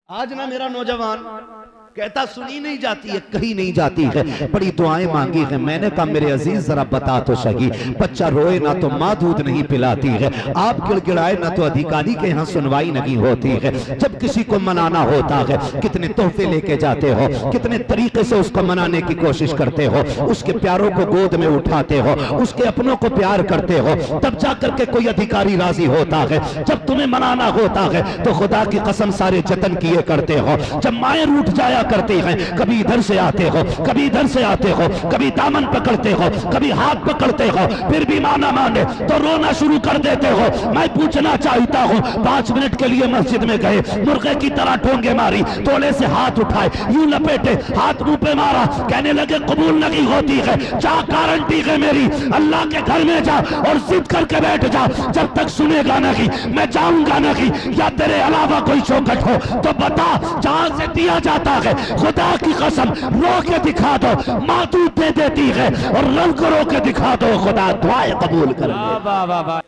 आज ना मेरा नौजवान कहता सुनी नहीं जाती है, कहीं नहीं जाती है, बड़ी दुआएं मांगी है। मैंने कहा मेरे अजीज जरा बता तो सही, बच्चा रोए ना तो माँ दूध नहीं पिलाती है, आप गिड़गिड़ाए ना तो अधिकारी के यहाँ सुनवाई नहीं होती है। जब किसी को मनाना होता है कितने तोहफे लेके जाते हो, कितने तरीके से उसको मनाने की कोशिश करते हो, उसके प्यारों को गोद में उठाते हो, उसके अपनों को प्यार करते हो, तब जाकर के कोई अधिकारी राजी होता है। जब तुम्हें मनाना होता है तो खुदा की कसम सारे जतन किए करते हो। जब माएं रूठ जाया करते हैं, कभी इधर से आते हो, कभी इधर से आते हो, कभी दामन पकड़ते हो, कभी हाथ पकड़ते हो, फिर भी माना माने तो रोना शुरू कर देते हो। मैं पूछना चाहता हूँ, 5 मिनट के लिए मस्जिद में गए, मुर्गे की तरह ठोंगे मारी, तोले से हाथ उठाए, यूं लपेटे, हाथ मुंह पे मारा, कहने लगे कबूल नहीं होती है, जा गारंटी है मेरी, अल्लाह के घर में जा और जिद करके बैठ जा, जब तक सुनेगा नहीं मैं जाऊंगा नहीं, या तेरे अलावा कोई चौखट हो तो बता जहां से दिया जाता है। खुदा की कसम रो के दिखा दो, माँ दूध दे देती है, और रंग को रो के दिखा दो, खुदा दुआएं कबूल कर ले।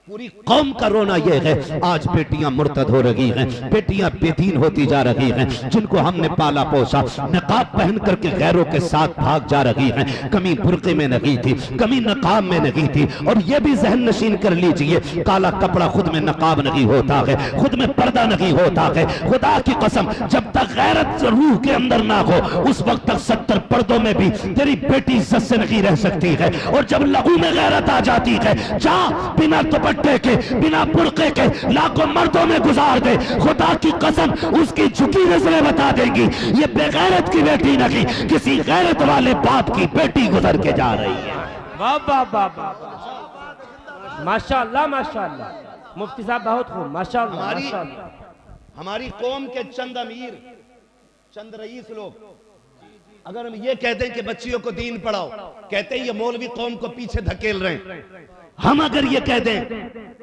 पूरी कौम का रोना यह है, आज बेटियां मुर्तद हो रही हैं, बेटियां बेदीन होती जा रही हैं, जिनको हमने पाला पोसा नकाब पहन करके गैरों के साथ भाग जा रही हैं। कमी बुर्के में नहीं थी, कमी नकाब में नहीं थी। और यह भी जहन नशीन कर लीजिए, काला कपड़ा खुद में नकाब नहीं होता है, खुद में पर्दा नहीं होता है। खुदा की कसम जब तक गैरत रूह के अंदर ना हो, उस वक्त तक 70 पर्दों में भी तेरी बेटी इज्जत से नहीं रह सकती है। और जब लहू में गैरत आ जाती है, जा बिना के बिना बुर्के के लाखों मर्दों में गुजार दे, खुदा की कसम उसकी झुकी नजरें बता देंगी ये बेगैरत की बेटी नहीं, किसी गैरत वाले बाप की बेटी गुजर के जा रही है। वाह वाह वाह वाह, माशाअल्लाह माशाअल्लाह, मुफ्ती साहब बहुत खूब, माशाअल्लाह माशाअल्लाह। हमारी कौम के चंद अमीर, चंद रईस लोग अगर हम ये कहते हैं कि बच्चियों को दीन पढ़ाओ, कहते हैं ये मौलवी कौम को पीछे धकेल रहे हैं। हम अगर ये कह दें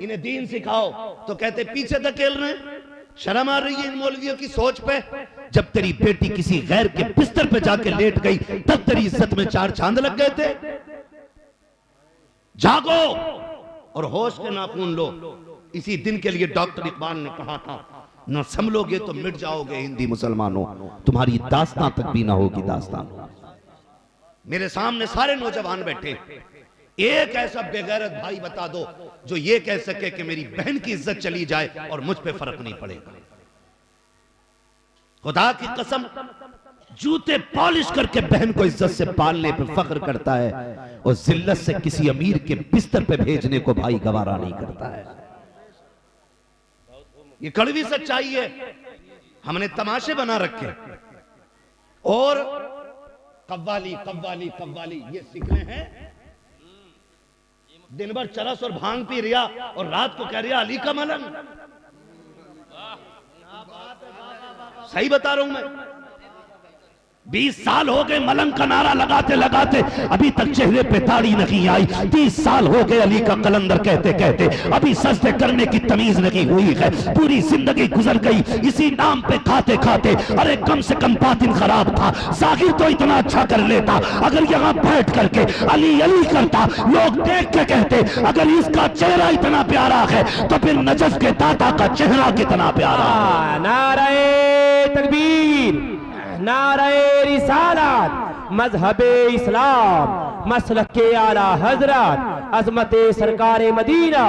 इन्हें दीन सिखाओ तो कहते पीछे धकेल रहे हैं। शर्म आ रही है इन मौलवियों की सोच पे। जब तेरी बेटी किसी गैर के बिस्तर पे जाके लेट गई तब तेरी इज्जत में 4 चांद लग गए थे। जागो और होश के नाखून लो। इसी दिन के लिए डॉक्टर इकबाल ने कहा था, न संभलोगे तो मिट जाओगे हिंदी मुसलमानों, तुम्हारी दास्तां तक भी ना होगी दास्तां। मेरे सामने सारे नौजवान बैठे, एक ऐसा बेगैरत भाई बता दो जो ये कह सके कि मेरी बहन की इज्जत चली जाए और मुझ पे फर्क नहीं पड़ेगा। खुदा की कसम जूते पॉलिश करके बहन को इज्जत से पालने पे फख्र करता है, और जिल्लत से किसी अमीर के बिस्तर पे भेजने को भाई गवारा नहीं करता है। ये कड़वी सच्चाई है। हमने तमाशे बना रखे और कव्वाली कव्वाली कव्वाली ये सीखने हैं। दिन भर चरस और भांग पी रिया और रात को कह रिया अली का मलंग। सही बता रहा हूं मैं। 20 साल हो गए मलंग का नारा लगाते लगाते, अभी तक चेहरे पे दाढ़ी नहीं आई। 30 साल हो गए अली का कलंदर कहते कहते, अभी सजदे करने की तमीज नहीं हुई है। पूरी जिंदगी गुजर गई इसी नाम पे खाते खाते। अरे कम से कम बातिन खराब था, जाहिर तो इतना अच्छा कर लेता। अगर यहाँ बैठ करके अली अली करता, लोग देख के कहते अगर इसका चेहरा इतना प्यारा है तो फिर नजफ के दाता का चेहरा कितना प्यारा। नारे तकबीर, नारे रिसालत, मजहबे इस्लाम, मसलक के आला हजरत, अजमते सरकारे मदीना,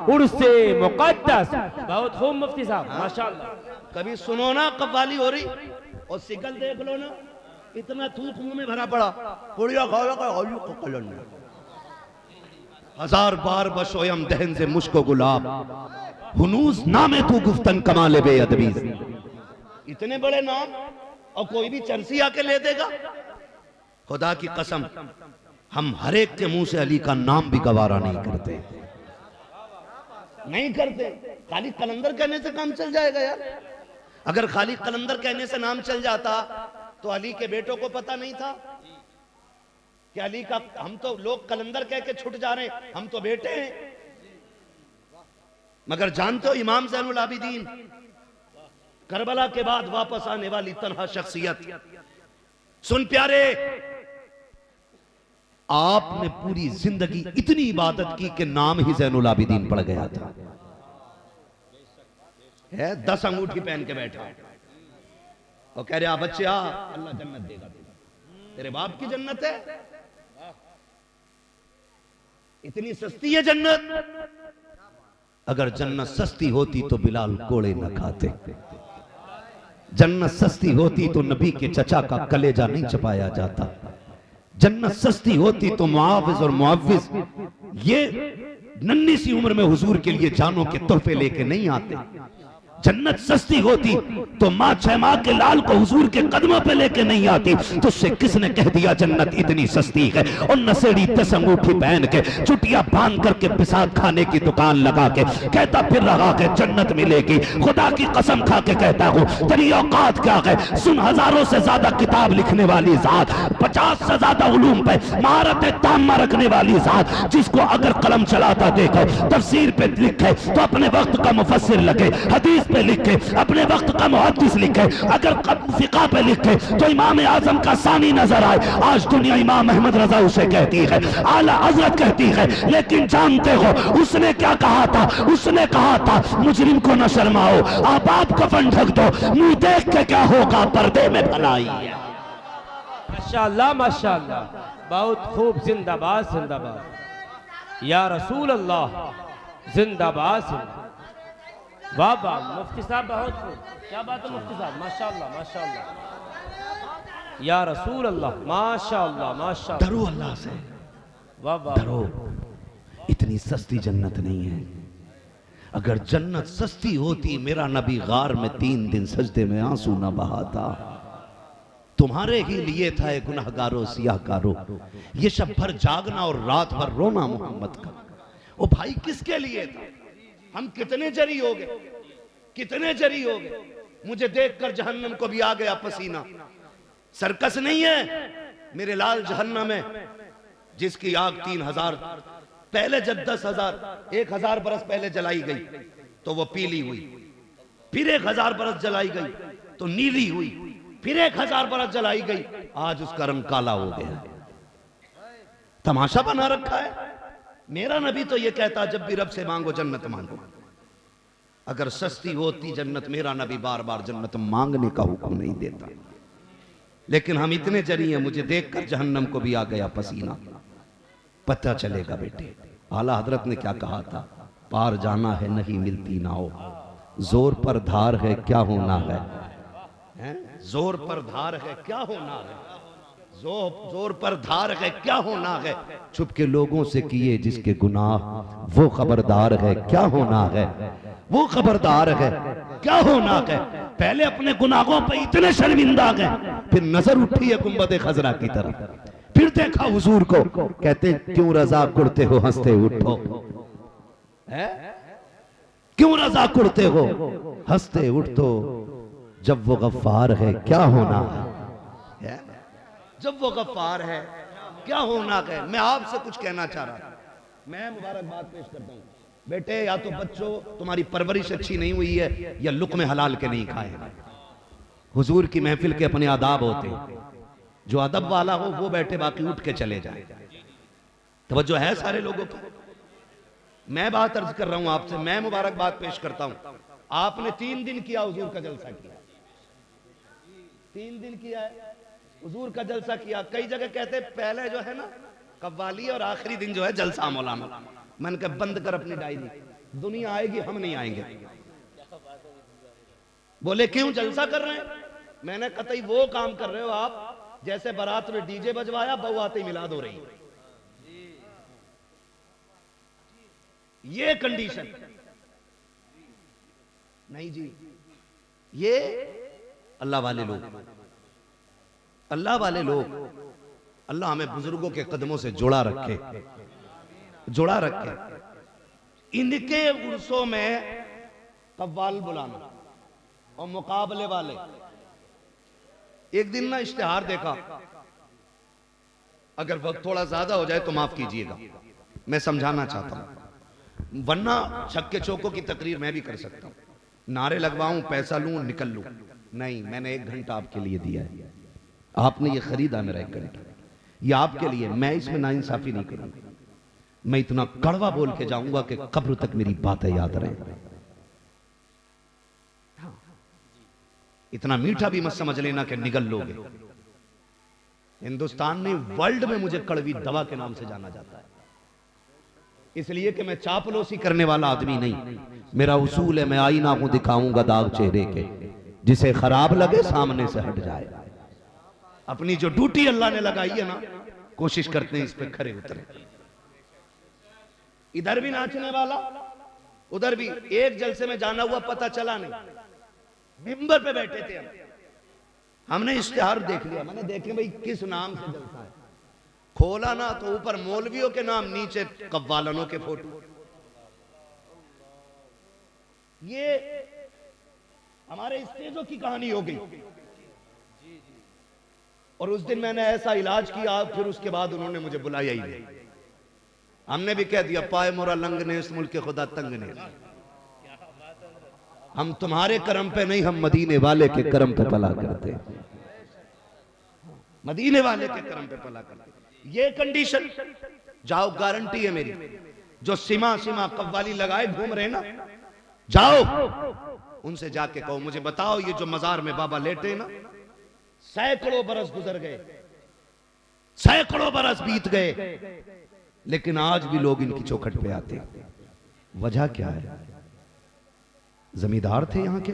उर्से मुकद्दस। बहुत खूब मुफ्ती साहब माशाअल्लाह। कभी सुनो ना कव्वाली हो रही और सिकल देख लो ना, इतना थूक मुंह में भरा पड़ा, पुड़िया खाओ का कलन। 1000 बार बशोयम दहन से मुश्को गुलाब, हुनूस नामे तू गुफ्तन कमाले बेअदबी। इतने बड़े नाम और कोई भी चर्सी आके ले देगा। खुदा की कसम हम हर एक के मुंह से अली का नाम भी गवारा नहीं करते, नहीं करते। खाली कलंदर कहने से काम चल जाएगा यार। अगर खाली कलंदर कहने से नाम चल जाता तो अली के बेटों को पता नहीं था कि अली का, हम तो लोग कलंदर कह के छुट जा रहे हैं, हम तो बेटे हैं। मगर जानते हो इमाम ज़ैनुल आबिदीन करबला के बाद वापस आने वाली तन्हा शख्सियत। सुन प्यारे, आपने पूरी जिंदगी इतनी इबादत की कि नाम ही ज़ैनुल आबिदीन पड़ गया था। है 10 अंगूठी पहन के बैठा और कह रहे आ बच्चे आ, अल्लाह जन्नत देगा, तेरे बाप की जन्नत है, इतनी सस्ती है जन्नत। अगर जन्नत सस्ती होती तो बिलाल कोड़े न खाते, जन्नत सस्ती होती तो नबी के चचा का कलेजा नहीं चपाया जाता, जन्नत सस्ती होती तो मुआविज और मुआविज ये नन्ही सी उम्र में हुजूर के लिए जानों के तोहफे लेके नहीं आते। जन्नत सस्ती होती तो माँ 6 माह के लाल को हुजूर के कदमों पे लेके नहीं आती। तो उससे किसने कह दिया जन्नत इतनी सस्ती है? और नसेड़ी 10 अंगूठी पहन के चुटिया बांध करके पिसाद खाने की दुकान लगा के कहता फिर रहा के जन्नत मिलेगी। खुदा की कसम खा के कहता हूँ तेरी औकात क्या है? सुन, हजारों से ज्यादा किताब लिखने वाली जात, 50 से ज्यादा उलूम पे महारत तामा रखने वाली जात, जिसको अगर कलम चलाता देखो तफसीर पे लिखे तो अपने वक्त का मुफस्सिर लगे, हदीस पे लिखे अपने वक्त का मुहद्दिस लिखे, अगर फिक़ा पे लिखे तो इमाम आजम का सानी नजर आए। आज दुनिया इमाम अहमद रजा उसे कहती है, आला हजरत कहती है, लेकिन जानते हो उसने क्या कहा था? उसने कहा था मुजरिम को न शर्माओ, आप कफन ढक दो, मुंह देख के क्या होगा पर्दे में भलाई। माशाअल्लाह माशाअल्लाह, बहुत खूब, जिंदाबाद जिंदाबाद या रसूल अल्लाह, जिंदाबाद जिंदाबाद। वाह वाह मुफ्ती साहब, बहुत खूब, क्या बात है मुफ्ती साहब, माशाअल्लाह माशाअल्लाह या रसूल अल्लाह, माशाअल्लाह माशाअल्लाह। डरो अल्लाह से, वाह वाह, डरो, इतनी सस्ती जन्नत नहीं है। अगर जन्नत सस्ती होती मेरा नबी गार में 3 दिन सजदे में आंसू न बहाता। तुम्हारे ही लिए था ये गुनाहगारों सियाहकारों, ये शब भर जागना और रात भर रोना मोहम्मद का। ओ भाई किसके लिए था? हम कितने जरी हो गए, कितने जरी हो गए। मुझे देखकर जहन्नम को भी आ गया पसीना। सर्कस नहीं है मेरे लाल जहन्नम है, जिसकी आग 3000 पहले जब 10,000 1000 बरस पहले जलाई गई तो वो पीली हुई, फिर 1000 बरस जलाई गई तो नीली हुई, फिर 1000 बरस जलाई गई, आज उसका रंग काला हो गया। तमाशा बना रखा है। मेरा नबी तो ये कहता जब भी रब से मांगो जन्नत मांगो। अगर सस्ती होती जन्नत मेरा नबी बार बार जन्नत मांगने का हुक्म नहीं देता। लेकिन हम इतने जरी हैं, मुझे देखकर जहन्नम को भी आ गया पसीना। पता चलेगा बेटे, आला हजरत ने क्या कहा था? पार जाना है नहीं मिलती नाओ, जोर पर धार है क्या होना है, जोर पर धार है क्या होना है, जोर पर धार है क्या होना है, छुप के लोगों से किए जिसके गुनाह वो खबरदार है क्या होना है, वो खबरदार है क्या होना है। पहले अपने गुनाहों पे इतने शर्मिंदा गए, फिर नजर उठी है गुंबद खजरा की तरफ, फिर देखा हुजूर को, कहते क्यों रजा कुड़ते हो हंसते उठो, क्यों रजा कुड़ते हो हंसते उठो, जब वो गफ्फार है क्या होना है, जब वो गफ्फार है क्या होना है। मैं आपसे कुछ कहना चाह रहा था। मैं मुबारकबाद पेश करता हूँ बेटे, या तो बच्चों तुम्हारी परवरिश अच्छी नहीं हुई है या लुक़्मे हलाल के नहीं खाए। हुजूर की महफिल के अपने आदाब होते हैं, जो अदब वाला हो वो बैठे, बाकी उठ के चले जाए। तवज्जो है सारे लोगों को? मैं बात अर्ज कर रहा हूं आपसे, मैं मुबारकबाद पेश करता हूं। आपने 3 दिन किया हुजूर का जलसा किया, 3 दिन किया है हुजूर का जलसा किया। कई जगह कहते पहले जो है ना कव्वाली और आखिरी दिन जो है जलसा मौलाना। मैंने कहा बंद कर अपनी डायरी, दुनिया आएगी हम नहीं आएंगे। बोले क्यों जलसा कर रहे हैं? मैंने कतई वो काम कर रहे हो आप जैसे बारात में डीजे बजवाया बहू आते ही मिलाद हो रही, ये कंडीशन नहीं जी। ये अल्लाह वाले लोग, अल्लाह वाले लोग, अल्लाह हमें बुजुर्गों के कदमों से जुड़ा रखे, जुड़ा रखे। इनके उर्सों में कव्वाल बुलाना और मुकाबले वाले। एक दिन ना इश्तिहार देखा, अगर वक्त थोड़ा ज्यादा हो जाए तो माफ कीजिएगा, मैं समझाना चाहता हूं, वरना छक्के चौकों की तकरीर मैं भी कर सकता हूं, नारे लगवाऊं, पैसा लूं, निकल लूं। नहीं, मैंने 1 घंटा आपके लिए दिया है, आपने ये खरीदा मेरा 1 घंटा, ये आपके लिए। मैं इसमें नाइंसाफी नहीं करूंगा, मैं इतना कड़वा बोल के जाऊंगा कि कब्र तक मेरी बातें याद रहे। इतना मीठा भी मत समझ लेना कि निगल लोगे। हिंदुस्तान ने वर्ल्ड में मुझे कड़वी दवा के नाम से जाना जाता है, इसलिए कि मैं चापलूसी करने वाला आदमी नहीं। मेरा उसूल है, मैं आईना को दिखाऊंगा दाग चेहरे के, जिसे खराब लगे सामने से हट जाए। अपनी जो ड्यूटी अल्लाह ने लगाई है ना, कोशिश करते हैं इस पे खरे उतरे। इधर भी नाचने वाला, उधर भी। एक जलसे में जाना हुआ पता चला नहीं, मिंबर पे बैठे थे हमने इश्तिहार देख लिया। मैंने देखे भाई किस नाम से जलसा है, खोला ना तो ऊपर मौलवियों के नाम, नीचे कव्वालनों के फोटो। ये हमारे स्टेजों की कहानी हो गई। और उस दिन मैंने ऐसा इलाज किया, फिर उसके बाद उन्होंने मुझे बुलाया ही नहीं। हमने भी कह दिया, पाए मोरा लंग ने इस मुल्क के खुदा तंग ने। हम तुम्हारे करम पे नहीं, हम मदीने वाले के करम पे पला करते, मदीने वाले के करम पे पला करते। ये कंडीशन जाओ, गारंटी है मेरी। जो सीमा कव्वाली लगाए घूम रहे ना, जाओ उनसे जाके कहो, मुझे बताओ ये जो मजार में बाबा लेटे ना, सैकड़ों बरस गुजर गए, सैकड़ों बरस बीत गए, लेकिन आज भी लोग इनकी चौखट पे आते। वजह क्या है? जमींदार थे यहां के,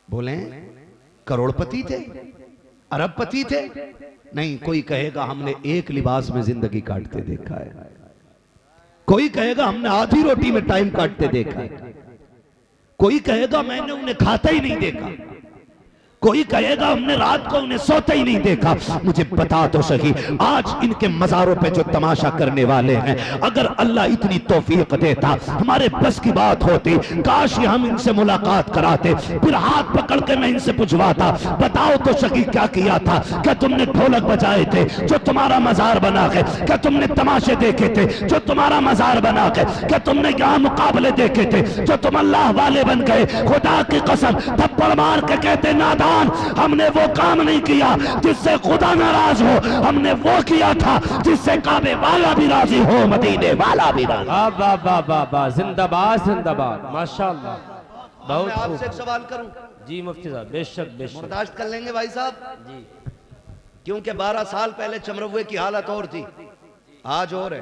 बोले करोड़पति थे, अरबपति थे? नहीं। कोई कहेगा हमने एक लिबास में जिंदगी काटते देखा है, कोई कहेगा हमने आधी रोटी में टाइम काटते देखा है, कोई कहेगा मैंने उन्हें खाता ही नहीं देखा, कोई कहेगा हमने रात को उन्हें सोते ही नहीं देखा। मुझे बता तो सही, आज इनके मजारों पे जो तमाशा करने वाले हैं, अगर अल्लाह इतनी तौफीक देता, हमारे बस की बात होती, काश हम इनसे मुलाकात कराते, फिर हाथ पकड़ के मैं इनसे पूछवाता, बताओ तो सही क्या किया था? क्या तुमने ढोलक बजाए थे जो तुम्हारा मजार बना के? क्या तुमने तमाशे देखे थे जो तुम्हारा मजार बना के? क्या तुमने यहाँ मुकाबले देखे थे जो तुम अल्लाह वाले बन गए? खुदा की कसम, थप्पड़ मार के कहते नादान, हमने वो काम नहीं किया जिससे खुदा नाराज हो, हमने वो किया था जिससे काबे वाला भी राजी हो, मदीने वाला भी राजी। वाह वाह वाह वाह, जिंदाबाद जिंदाबाद, माशाअल्लाह। बहुत मैं आपसे एक सवाल करूं? जी मुफ्ती साहब, बेशक बेशक। बर्दाश्त कर लेंगे भाई साहब जी? क्योंकि 12 साल पहले चमरवे की हालत और थी, आज और है।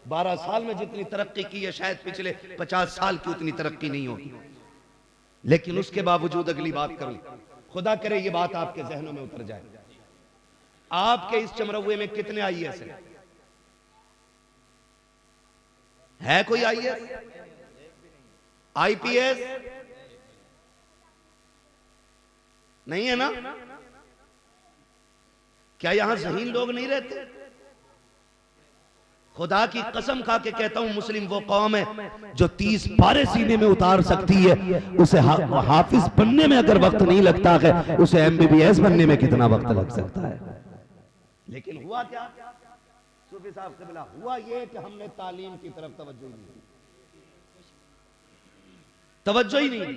12 साल में जितनी तरक्की की है, शायद पिछले 50 साल की उतनी तरक्की नहीं होगी। लेकिन उसके बावजूद अगली बात करूं, खुदा करे ये बात आपके जहनों में उतर जाए। आपके इस चमरवे में कितने आईएएस हैं? है कोई आईएएस, आईपीएस? नहीं है ना? क्या यहां ज़हीन लोग नहीं रहते? खुदा की कसम खा के कहता हूं, मुस्लिम वो कौम है जो 30 पारे सीने में उतार सकती है। उसे हाफिज बनने में अगर वक्त नहीं लगता है, उसे एमबीबीएस बनने में कितना वक्त लग सकता है। लेकिन हुआ क्या सूफी साहब क़िबला? हुआ ये कि हमने तालीम की तरफ तवज्जो ही नहीं, तवज्जो ही नहीं।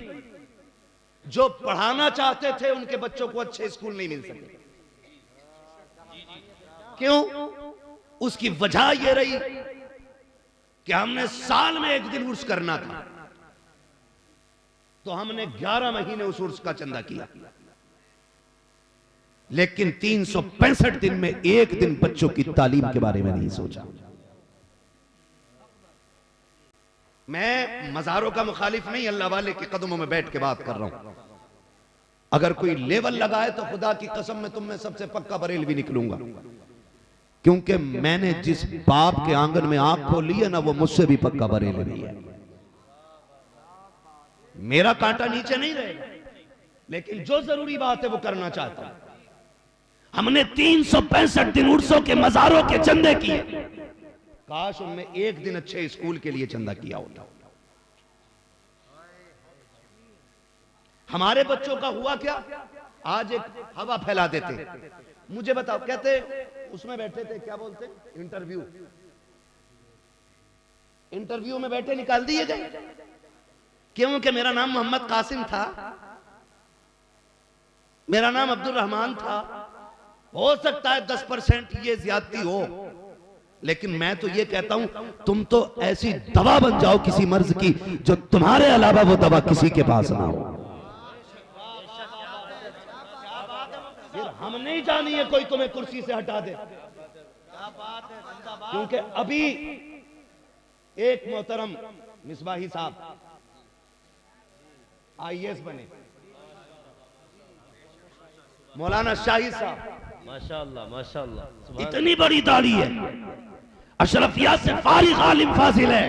जो पढ़ाना चाहते थे उनके बच्चों को अच्छे स्कूल नहीं मिल सके। क्यों? उसकी वजह यह रही कि हमने साल में एक दिन उर्स करना था, तो हमने 11 महीने उस उर्स का चंदा किया, लेकिन 365 दिन में एक दिन बच्चों की तालीम के बारे में नहीं सोचा। मैं मजारों का मुखालिफ नहीं, अल्लाह वाले के कदमों में बैठ के बात कर रहा हूं। अगर कोई लेवल लगाए तो खुदा की कसम में तुम में सबसे पक्का बरेलवी निकलूंगा, क्योंकि मैंने जिस बाप के आंगन में आंख खोली है ना, वो मुझसे भी पक्का बरेलवी है। मेरा कांटा नीचे नहीं रहेगा, लेकिन जो जरूरी बात है वो करना चाहता हूं। हमने 365 दिन उर्सों के मजारों के चंदे किए, काश उनमें एक दिन अच्छे स्कूल के लिए चंदा किया होता। हमारे बच्चों का हुआ क्या? आज एक हवा फैला देते। मुझे बताओ, कहते उसमें बैठे थे, क्या बोलते, इंटरव्यू में बैठे, निकाल दिए गए। क्योंकि मेरा नाम मोहम्मद कासिम था, मेरा नाम अब्दुल रहमान था। हो सकता है 10% ये ज्यादती हो, लेकिन मैं तो ये कहता हूं, तुम तो ऐसी दवा बन जाओ किसी मर्ज की, जो तुम्हारे अलावा वो दवा किसी के पास ना हो। हम नहीं चाहिए कोई तुम्हें कुर्सी से हटा दे, क्योंकि अभी एक मोहतरम मिसबाही साहब IAS बने, मौलाना शाही साहब, माशाअल्लाह माशाअल्लाह, इतनी बड़ी दाढ़ी है, अशरफिया से फारिग आलिम फाजिल है।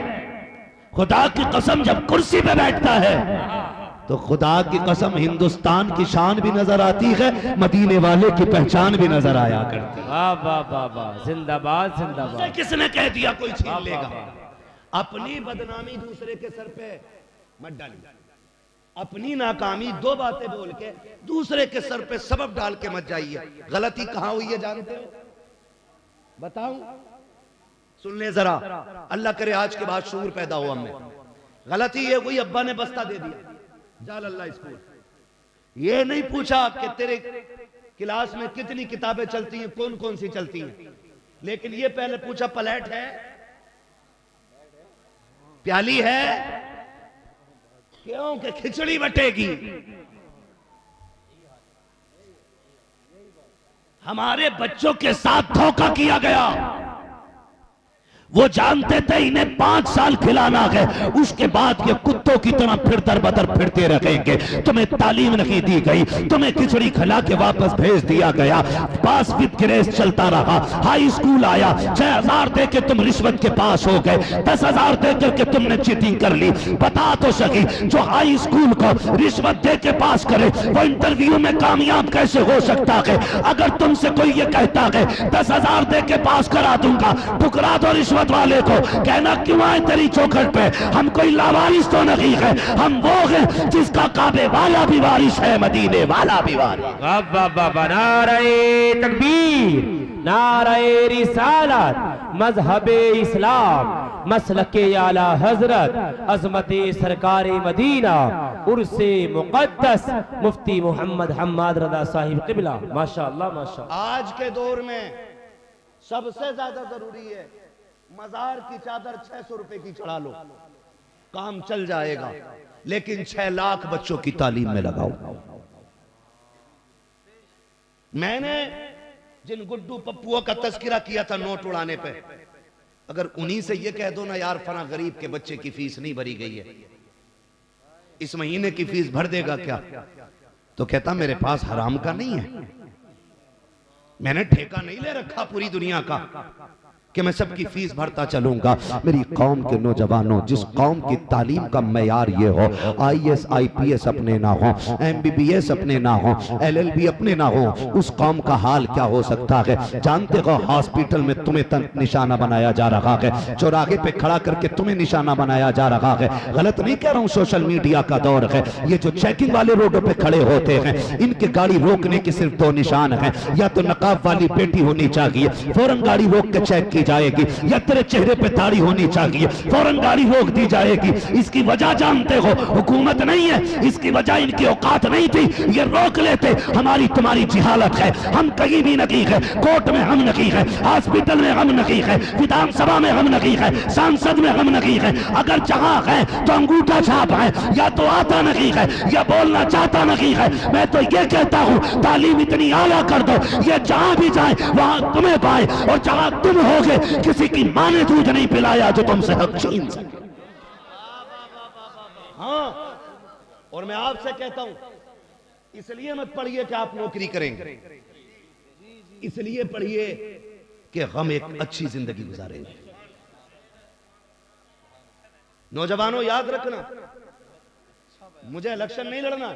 खुदा की कसम जब कुर्सी पे बैठता है तो खुदा की कसम हिंदुस्तान की शान भी नजर आती है, मदीने वाले की पहचान भी नजर आया करती है। वाह वाह वाह वाह, जिंदाबाद जिंदाबाद। किसने कह दिया कोई छीन लेगा? अपनी बदनामी दूसरे के सर पे मत डालिए, अपनी नाकामी दो बातें बोल के दूसरे के सर पे सबब डाल के मत जाइए। गलती कहां हुई है जानते हो? बताऊं? सुन ले जरा, अल्लाह करे आज के बाद शूर पैदा हो हमें। गलती ये हुई, अब्बा ने बस्ता दे दिया जाल अल्लाह स्कूल, ये नहीं पूछा कि तेरे क्लास में कितनी किताबें चलती हैं, कौन कौन सी चलती हैं, लेकिन ये पहले पूछा प्लेट है, प्याली है, क्यों कि खिचड़ी बटेगी। हमारे बच्चों के साथ धोखा किया गया, वो जानते थे इन्हें 5 साल खिलाना है, उसके बाद ये कुत्तों की तरह फिर दर बदर फिरते रहेंगे। तुम्हें तालीम नहीं दी गई, तुम्हें खिचड़ी खिला के वापस भेज दिया गया, पास विद ग्रेस चलता रहा। हाई स्कूल आया, 6000 दे के तुम रिश्वत के पास हो गए, 10,000 दे करके तुमने चीटिंग कर ली। बता तो सही, जो हाई स्कूल को रिश्वत दे के पास करे वो इंटरव्यू में कामयाब कैसे हो सकता है? अगर तुमसे कोई ये कहता है 10,000 दे के पास करा दूंगा, ठुकरा दो रिश्वत वाले को, कहना क्यों आए तेरी चौखट पे? हम कोई लावारिस तो नहीं है, हम वो है जिसका काबे वाला भी वारिस है, मदीने वाला भी वारिस। वाह वाह वाह वाह, नारे तकबीर, नारे रिसालत, मजहबे इस्लाम, मसलके आला हजरत, अजमते सरकारे मदीना, उर्से मुकद्दस मुफ्ती मोहम्मद हम्माद रजा साहिब क़िबला। माशाअल्लाह माशाअल्लाह। आज के दौर में सबसे ज्यादा जरूरी है मजार की चादर 600 रुपए की चढ़ा लो, काम चल जाएगा, लेकिन 6 लाख बच्चों की तालीम में लगाओ। मैंने जिन गुड्डू पप्पुओं का तस्करा किया था नोट उड़ाने पे, अगर उन्हीं से ये कह दो ना यार फला गरीब के बच्चे की फीस नहीं भरी गई है, इस महीने की फीस भर देगा क्या? तो कहता मेरे पास हराम का नहीं है, मैंने ठेका नहीं ले रखा पूरी दुनिया का कि मैं सबकी फीस भरता चलूंगा। मेरी कौम के नौजवानों, जिस कौम की तालीम का मैयार ये हो, IAS IPS अपने ना हो, MBBS अपने ना हो, LLB अपने ना हो, उस कौम का हाल क्या हो सकता है? जानते हो हॉस्पिटल में तुम्हें निशाना बनाया जा रहा है, चौराहे पे खड़ा करके तुम्हें निशाना बनाया जा रहा है। गलत नहीं कह रहा हूं, सोशल मीडिया का दौर है। ये जो चेकिंग वाले रोडों पे खड़े होते हैं, इनके गाड़ी रोकने के सिर्फ 2 निशान है, या तो नकाब वाली बेटी होनी चाहिए, फौरन गाड़ी रोक के चेक की जाएगी, या तेरे चेहरे पे दाढ़ी होनी चाहिए, फौरन गाड़ी रोक दी जाएगी। इसकी वजह जानते हो? हुकूमत नहीं है, इसकी वजह इनकी औकात नहीं थी, ये रोक लेते। हमारी तुम्हारी जिहालत है, हम कहीं भी नहीं है, कोर्ट में हम नहीं है, हॉस्पिटल में हम नहीं है, विधानसभा में हम नहीं है, सांसद में हम नहीं है। अगर जहां है तो अंगूठा छाप है, या तो आता नहीं है या बोलना चाहता नहीं है। मैं तो ये कहता हूं तालीम इतनी आला कर दो, ये जहां भी जाए वहां तुम्हें पाए, और जहां तुम होगे किसी की मां ने दूध नहीं पिलाया जो तुमसे हक छीन सके। हाँ, और मैं आपसे कहता हूं इसलिए मत पढ़िए कि आप नौकरी करेंगे, इसलिए पढ़िए कि हम एक अच्छी जिंदगी गुजारेंगे। नौजवानों याद रखना, मुझे इलेक्शन नहीं लड़ना,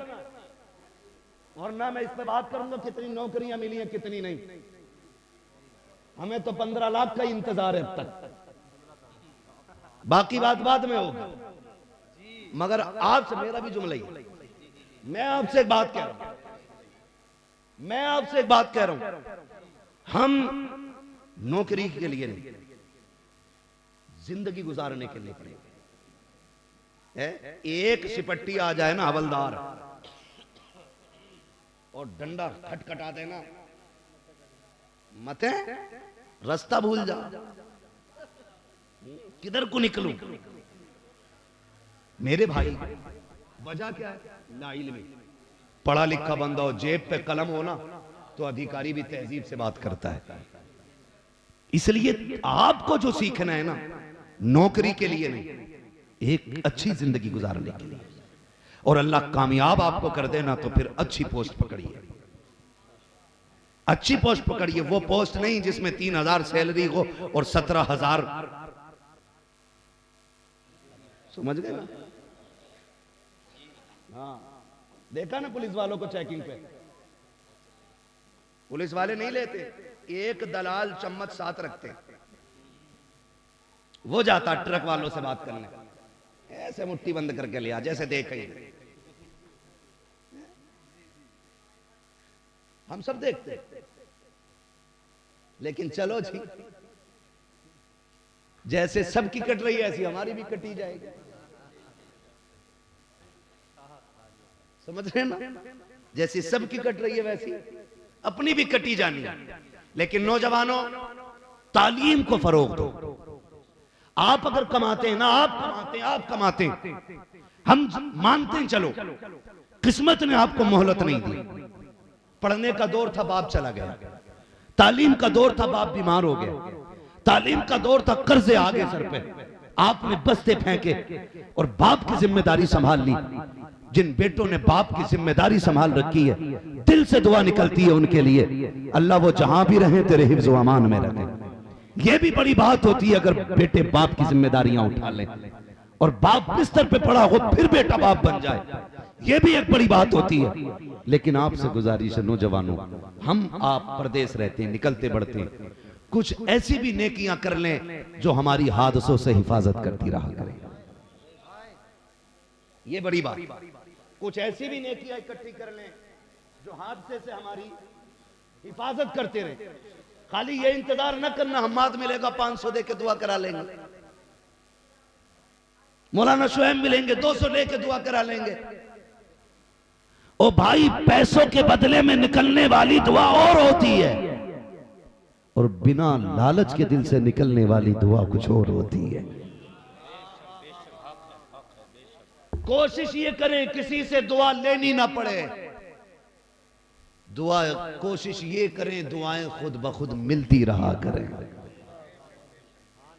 और ना मैं इस पर बात करूंगा कितनी नौकरियां मिली हैं कितनी नहीं। हमें तो 15 लाख का इंतजार है अब तक, बाकी बात बाद में होगी। मगर आपसे मेरा भी जुमला ही, मैं आपसे एक बात कह रहा हूं, मैं आपसे एक बात कह रहा हूं, हम नौकरी के लिए नहीं, जिंदगी गुजारने के लिए पड़ेगा। एक सिपट्टी आ जाए ना हवलदार और डंडा खटखटा देना, मत रास्ता भूल जा, किधर को निकलूं। मेरे भाई वजह क्या है? लाइल में पढ़ा लिखा बंदा हो, जेब पे कलम हो ना, तो अधिकारी भी तहजीब से बात करता है। इसलिए आपको जो सीखना है ना, नौकरी के लिए नहीं, एक अच्छी जिंदगी गुजारने के लिए। और अल्लाह कामयाब आपको कर देना तो फिर अच्छी पोस्ट पकड़िए, अच्छी पोस्ट पकड़िए। वो पोस्ट नहीं जिसमें 3,000 सैलरी हो और 17,000, समझ गए ना? हाँ, देखा ना पुलिस वालों को चेकिंग पे, पुलिस वाले नहीं लेते, एक दलाल चम्मच साथ रखते, वो जाता ट्रक वालों से बात करने, ऐसे मुट्ठी बंद करके लिया जैसे देख ही। हम सब देखते, लेकिन चलो जी, जैसे सबकी कट रही है ऐसी हमारी भी कटी जाएगी, समझ रहे हैं ना? जैसी सबकी कट रही है वैसी अपनी भी कटी जानी है। लेकिन नौजवानों, तालीम को फरोग दो। आप अगर कमाते हैं ना, आप कमाते हैं, हम मानते हैं, चलो किस्मत ने आपको मोहलत नहीं दी। पढ़ने का दौर था, बाप चला गया। तालीम का दौर था, बाप बीमार हो गया। तालीम का दौर था, कर्जे आ गए सर पे, आपने बस्ते फेंके और बाप की जिम्मेदारी संभाल ली। जिन बेटों ने बाप की जिम्मेदारी संभाल रखी है, दिल से दुआ निकलती है उनके लिए, अल्लाह वो जहां भी रहे तेरे हिफ्ज़ व अमान में रहे। यह भी बड़ी बात होती है अगर बेटे बाप की जिम्मेदारियां उठा लें और बाप बिस्तर पे पड़ा हो फिर बेटा बाप बन जाए, यह भी एक बड़ी बात होती है। लेकिन आपसे गुजारिश है नौजवानों, हम आप परदेश रहते हैं, निकलते बढ़ते हैं, कुछ ऐसी भी नेकियां कर लें जो हमारी हादसों से हिफाजत करती रहा करें। ये बड़ी बात, कुछ ऐसी भी नेकियां इकट्ठी कर लें जो हादसे से हमारी हिफाजत करते रहे। खाली ये इंतजार न करना हम्माद मिलेगा 500 दे के दुआ करा लेंगे, मौलाना शुएब मिलेंगे 200 दे के दुआ करा लेंगे। ओ भाई, पैसों के बदले में निकलने वाली दुआ और होती है और बिना लालच के दिल से निकलने वाली दुआ कुछ और होती है। कोशिश ये करें किसी से दुआ लेनी ना पड़े, दुआ कोशिश ये करें दुआएं खुद ब खुद मिलती रहा करें।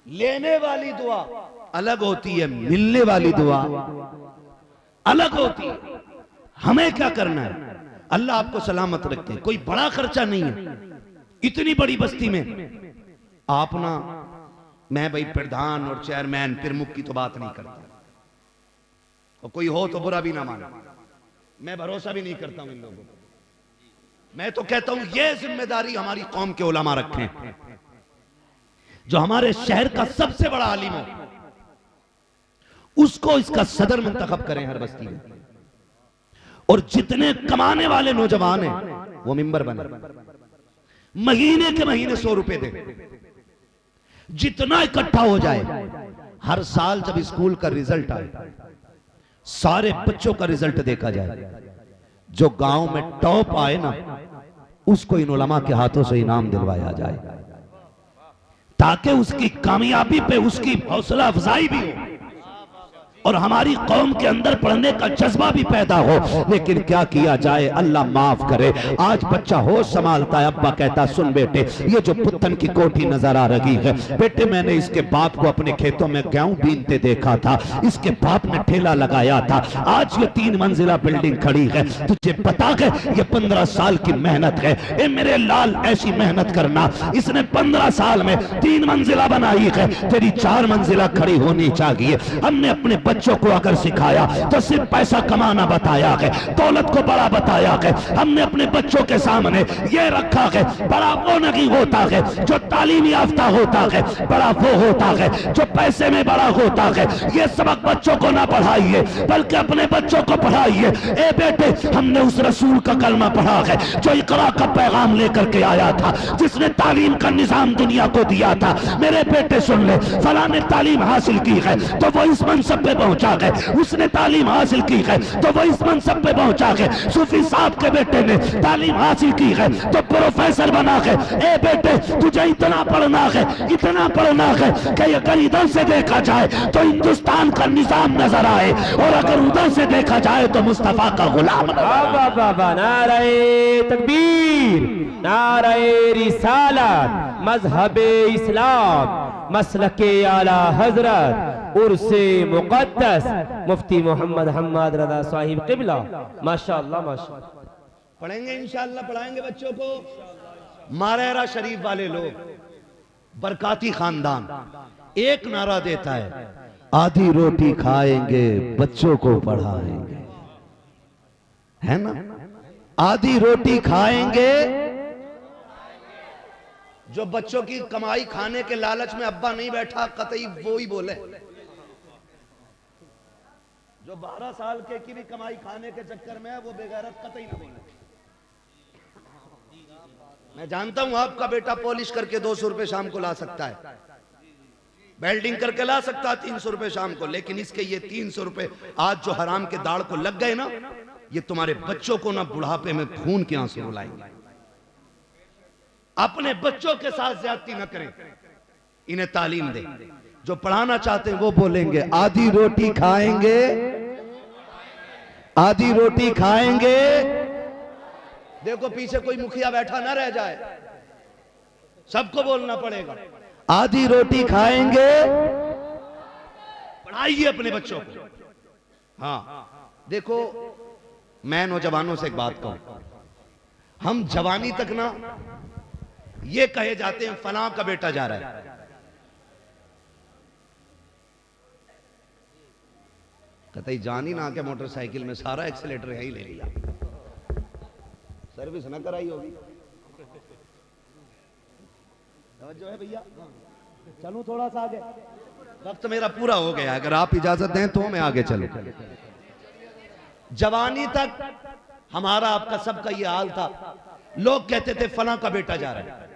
लेने वाली दुआ अलग होती है, मिलने वाली दुआ अलग होती है। हमें क्या करना है, अल्लाह आपको सलामत रखे, कोई बड़ा खर्चा नहीं है। इतनी बड़ी बस्ती में आप ना, मैं भाई प्रधान और चेयरमैन प्रमुख की तो बात नहीं करता, और कोई हो तो बुरा भी ना माना, मैं भरोसा भी नहीं करता हूं इन लोगों को। मैं तो कहता हूं ये जिम्मेदारी हमारी कौम के उलमा रखें, जो हमारे शहर का सबसे बड़ा आलिम हो उसको इसका सदर मुंतखब करें हर बस्ती में, और जितने कमाने वाले नौजवान हैं वो मिंबर बने, महीने के महीने 100 रुपए दे, जितना इकट्ठा हो जाए। हर साल जब स्कूल का रिजल्ट आए, सारे बच्चों का रिजल्ट देखा जाए, जो गांव में टॉप आए ना उसको इन उलमा के हाथों से इनाम दिलवाया जाए, ताकि उसकी कामयाबी पे उसकी हौसला अफजाई भी हो और हमारी कौम के अंदर पढ़ने का जज्बा भी पैदा हो। लेकिन क्या किया जाए, अल्लाह माफ करे, आज बच्चा होश संभालता है, अब्बा कहता सुन बेटे, ये जो पुत्तन की कोठी नजर आ रही है, बेटे मैंने इसके बाप को अपने खेतों में गेहूं बीनते देखा था, इसके बाप ने ठेला लगाया था, आज ये 3 मंजिला बिल्डिंग खड़ी है, तुझे पता है ये 15 साल की मेहनत है। ए मेरे लाल, ऐसी मेहनत करना, इसने 15 साल में 3 मंजिला बनाई है, तेरी 4 मंजिला खड़ी होनी चाहिए। हमने अपने बच्चों को अगर सिखाया तो सिर्फ पैसा कमाना बताया है, दौलत को बड़ा बताया है। हमने अपने बच्चों के सामने ये रखा है, बड़ा वो नहीं होता है जो तालीम याफ्ता होता है, बड़ा वो होता है जो पैसे में बड़ा होता है। ये सबक बच्चों को ना पढ़ाइए, बल्कि अपने बच्चों को पढ़ाइए। ए बेटे, हमने उस रसूल का कलमा पढ़ा है जो इकरा का पैगाम लेकर के आया था, जिसने तालीम का निजाम दुनिया को दिया था। मेरे बेटे सुन ले, फला ने तालीम हासिल की है तो वो इस मनसब पे पहुंचा है, उसने तालीम हासिल की है तो वो इस मनसब पे पहुंचा है। सूफी साहब के बेटे ने तालीम हासिल की है तो प्रोफेसर बना है। ए बेटे तुझे इतना पढ़ना है, इतना पढ़ना है कि अगर इधर से देखा जाए तो हिंदुस्तान का निजाम नजर आए और अगर उधर से देखा जाए तो मुस्तफा का गुलाम। बाबा नारे तकबीर, नारे रिसालत, मजहबे इस्लाम, मसलके आला हजरत, उर्से मुकद्दस मुफ्ती मोहम्मद हम्मद रज़ा साहिब क़िबला। माशाअल्लाह माशाअल्लाह। पढ़ेंगे इंशाअल्लाह, पढ़ाएंगे बच्चों को। मारेरा शरीफ वाले लोग, बरकाती खानदान, एक नारा देता है, आधी रोटी खाएंगे बच्चों को पढ़ाएंगे, है ना? आधी रोटी खाएंगे, जो बच्चों की कमाई खाने के लालच में अब्बा नहीं बैठा कतई वो ही बोले। जो 12 साल के की भी कमाई खाने के चक्कर में है वो बेगैरत कतई ना बोले। मैं जानता हूं आपका बेटा पॉलिश करके 200 रुपए शाम को ला सकता है, वेल्डिंग करके ला सकता है 300 रुपए शाम को, लेकिन इसके ये 300 रुपए आज जो हराम के दाढ़ को लग गए ना, ये तुम्हारे बच्चों को ना बुढ़ापे में खून के आंसू रुलाएंगे। अपने बच्चों के साथ ज्यादती न करें, इन्हें तालीम दें। जो पढ़ाना चाहते हैं वो बोलेंगे आधी रोटी खाएंगे, आधी रोटी खाएंगे। देखो पीछे कोई मुखिया बैठा ना रह जाए, सबको बोलना पड़ेगा आधी रोटी खाएंगे। पढ़ाइए अपने बच्चों को। हाँ देखो, मैं नौजवानों से एक बात कहूं, हम जवानी तक ना ये कहे जाते हैं फलां का बेटा जा रहा है, कतई जान ही ना के मोटरसाइकिल में सारा एक्सीलेटर यही ले लिया, सर्विस ना कराई होगी। जो है भैया, चलूं थोड़ा सा आगे, वक्त मेरा पूरा हो गया, अगर आप इजाजत दें तो मैं आगे चलूं। जवानी तक हमारा आपका सबका ये हाल था, लोग कहते थे फलां का बेटा जा रहा है,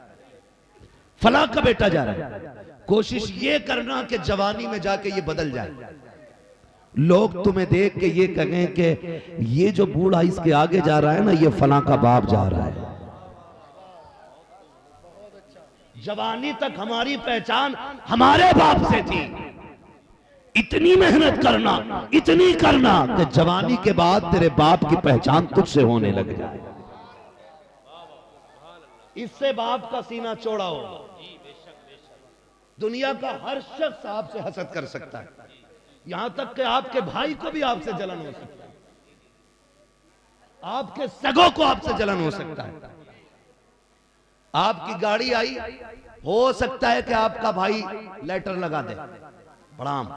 फलां का बेटा जा रहा है। कोशिश ये करना कि जवानी में जाके ये बदल जाए, लोग तुम्हें देख के ये कहें कि ये जो बूढ़ा इसके आगे जा रहा है ना, ये फलां का बाप जा रहा है। जवानी तक हमारी पहचान हमारे बाप से थी। इतनी मेहनत करना, इतनी करना कि जवानी के बाद तेरे बाप की पहचान तुझसे होने लग जाए। इससे बाप का सीना चौड़ा हो। दुनिया का हर शख्स आपसे हसद कर सकता है, यहां तक कि आपके भाई को भी आपसे जलन हो सकता है, आपके सगों को आपसे जलन हो सकता है। आपकी गाड़ी आई, हो सकता है कि आपका भाई लेटर लगा दे, प्रणाम,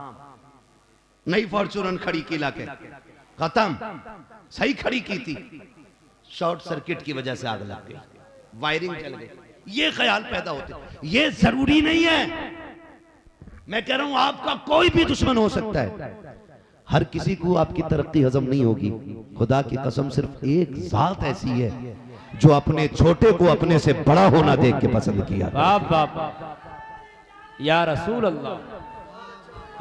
नई फॉर्च्यूनर खड़ी की लाके, खत्म, सही खड़ी की थी, शॉर्ट सर्किट की वजह से आग लग गई, वायरिंग जल गई। ये ख्याल पैदा होते। ये जरूरी नहीं है, मैं कह रहा हूं आपका कोई भी दुश्मन हो सकता है, हर किसी को आपकी तरक्की हजम नहीं होगी। खुदा की कसम सिर्फ एक जात ऐसी है जो अपने छोटे को अपने से बड़ा होना देख के पसंद किया। बाप बाप, या रसूल अल्लाह,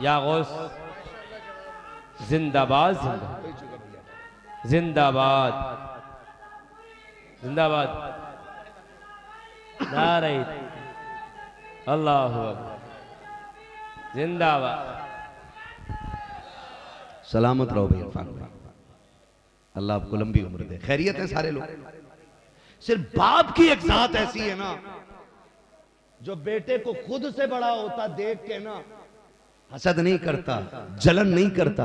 या गौस, जिंदाबाद जिंदाबाद जिंदाबाद, नारे अल्लाहु अकबर, जिंदाबाद। सलामत रहो भाई इरफान भाई, अल्लाह आपको लंबी उम्र दे। खैरियत है सारे लोग। सिर्फ बाप की एक जात ऐसी है ना, जो बेटे को खुद से बड़ा होता देख के ना हसद नहीं करता, जलन नहीं करता,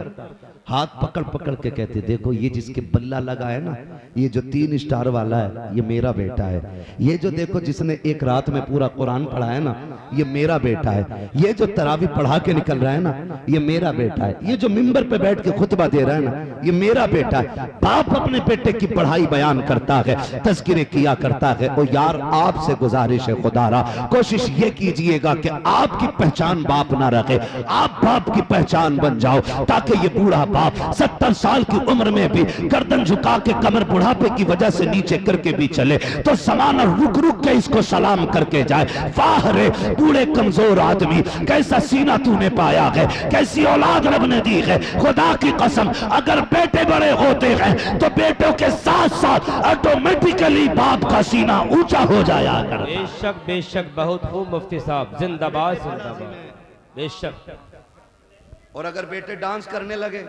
हाथ पकड़ पकड़ के कहते देखो ये जिसके बल्ला लगा है ना, ये जो 3 स्टार वाला है ये मेरा बेटा है, ये जो देखो जिसने एक रात में पूरा कुरान पढ़ा है ना ये मेरा बेटा है, ये जो तरावी पढ़ा के निकल रहा है ना ये मेरा बेटा है, ये जो मिंबर पे बैठ के खुतबा दे रहा है ना ये मेरा बेटा है। बाप अपने बेटे की पढ़ाई बयान करता है, तज़किरे किया करता है। और यार आपसे गुजारिश है खुदारा, कोशिश ये कीजिएगा कि आपकी पहचान बाप ना रखे, आप बाप की पहचान बन जाओ, ताकि ये बूढ़ा बाप 70 साल की उम्र में भी गर्दन झुका के कमर बुढ़ापे की वजह से नीचे करके भी चले तो समाना रुक रुक के इसको सलाम करके जाए। वाह रे बूढ़े कमजोर आदमी, कैसा सीना तूने पाया है, कैसी औलाद रब ने दी है। खुदा की कसम, अगर बेटे बड़े होते हैं तो बेटों के साथ साथ ऑटोमेटिकली बाप का सीना ऊंचा हो जाया करता। बेशक बेशक, बहुत खूब मुफ्ती साहब, जिंदाबाद जिंदाबाद, बेशक। और अगर बेटे डांस करने लगे,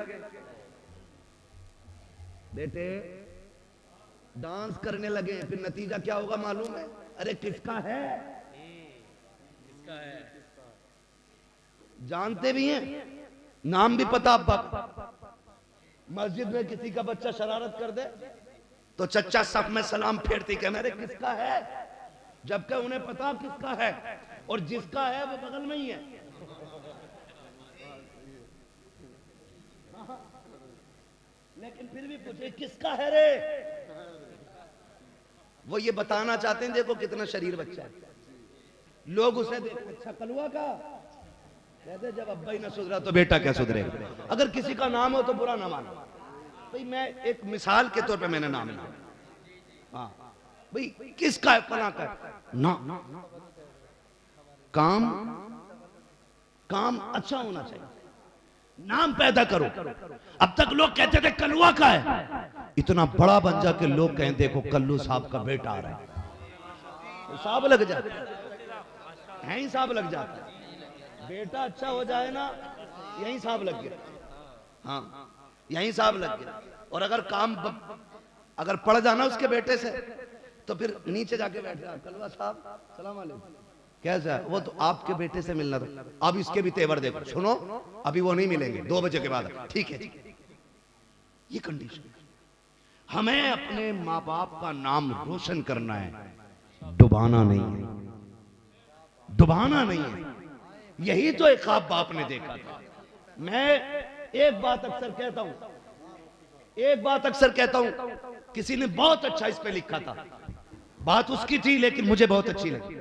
बेटे डांस करने लगे, फिर नतीजा क्या होगा मालूम है? अरे किसका है, जानते भी हैं, नाम भी पता। मस्जिद में किसी का बच्चा शरारत कर दे तो चच्चा सफ में सलाम फेरती कह मेरे किसका है, जबकि उन्हें पता किसका है, और जिसका है वो बगल में ही है। लेकिन फिर भी पूछे किसका है रे, वो ये बताना चाहते हैं देखो कितना शरीर बच्चा है। लोग उसे देखते, अच्छा कलुआ का कहते, जब अब्बा ही ना सुधरा तो बेटा क्या सुधरेगा। अगर किसी का नाम हो तो बुरा ना मानो भाई, मैं एक मिसाल के तौर पे मैंने नाम लिया। हाँ भाई किसका है, फला का ना, काम काम अच्छा होना चाहिए, नाम पैदा करो। अब तक लोग कहते थे कलुआ का है, इतना बड़ा बन जा के लोग कहें देखो कल्लू साहब का बेटा आ रहा है, तो साहब लग जाता है, साहब लग जाता है। बेटा अच्छा हो जाए ना, यही साहब लग गया, हाँ यही साहब लग गया। और अगर काम अगर पड़ जाना उसके बेटे से तो फिर नीचे जाके बैठ गया, कलवा साहब सलाम अलैकुम, कैसा है? वो तो आपके बेटे से मिलना था, अब इसके भी तेवर देखो। सुनो अभी वो नहीं मिलेंगे, 2 बजे के बाद, ठीक है। ये कंडीशन, हमें अपने माँ बाप का नाम रोशन करना है, डुबाना नहीं है, डुबाना नहीं है। यही तो एक ख्वाब बाप ने देखा था। मैं एक बात अक्सर कहता हूं, किसी ने बहुत अच्छा इस पे लिखा था, बात उसकी थी लेकिन मुझे बहुत अच्छी लगी।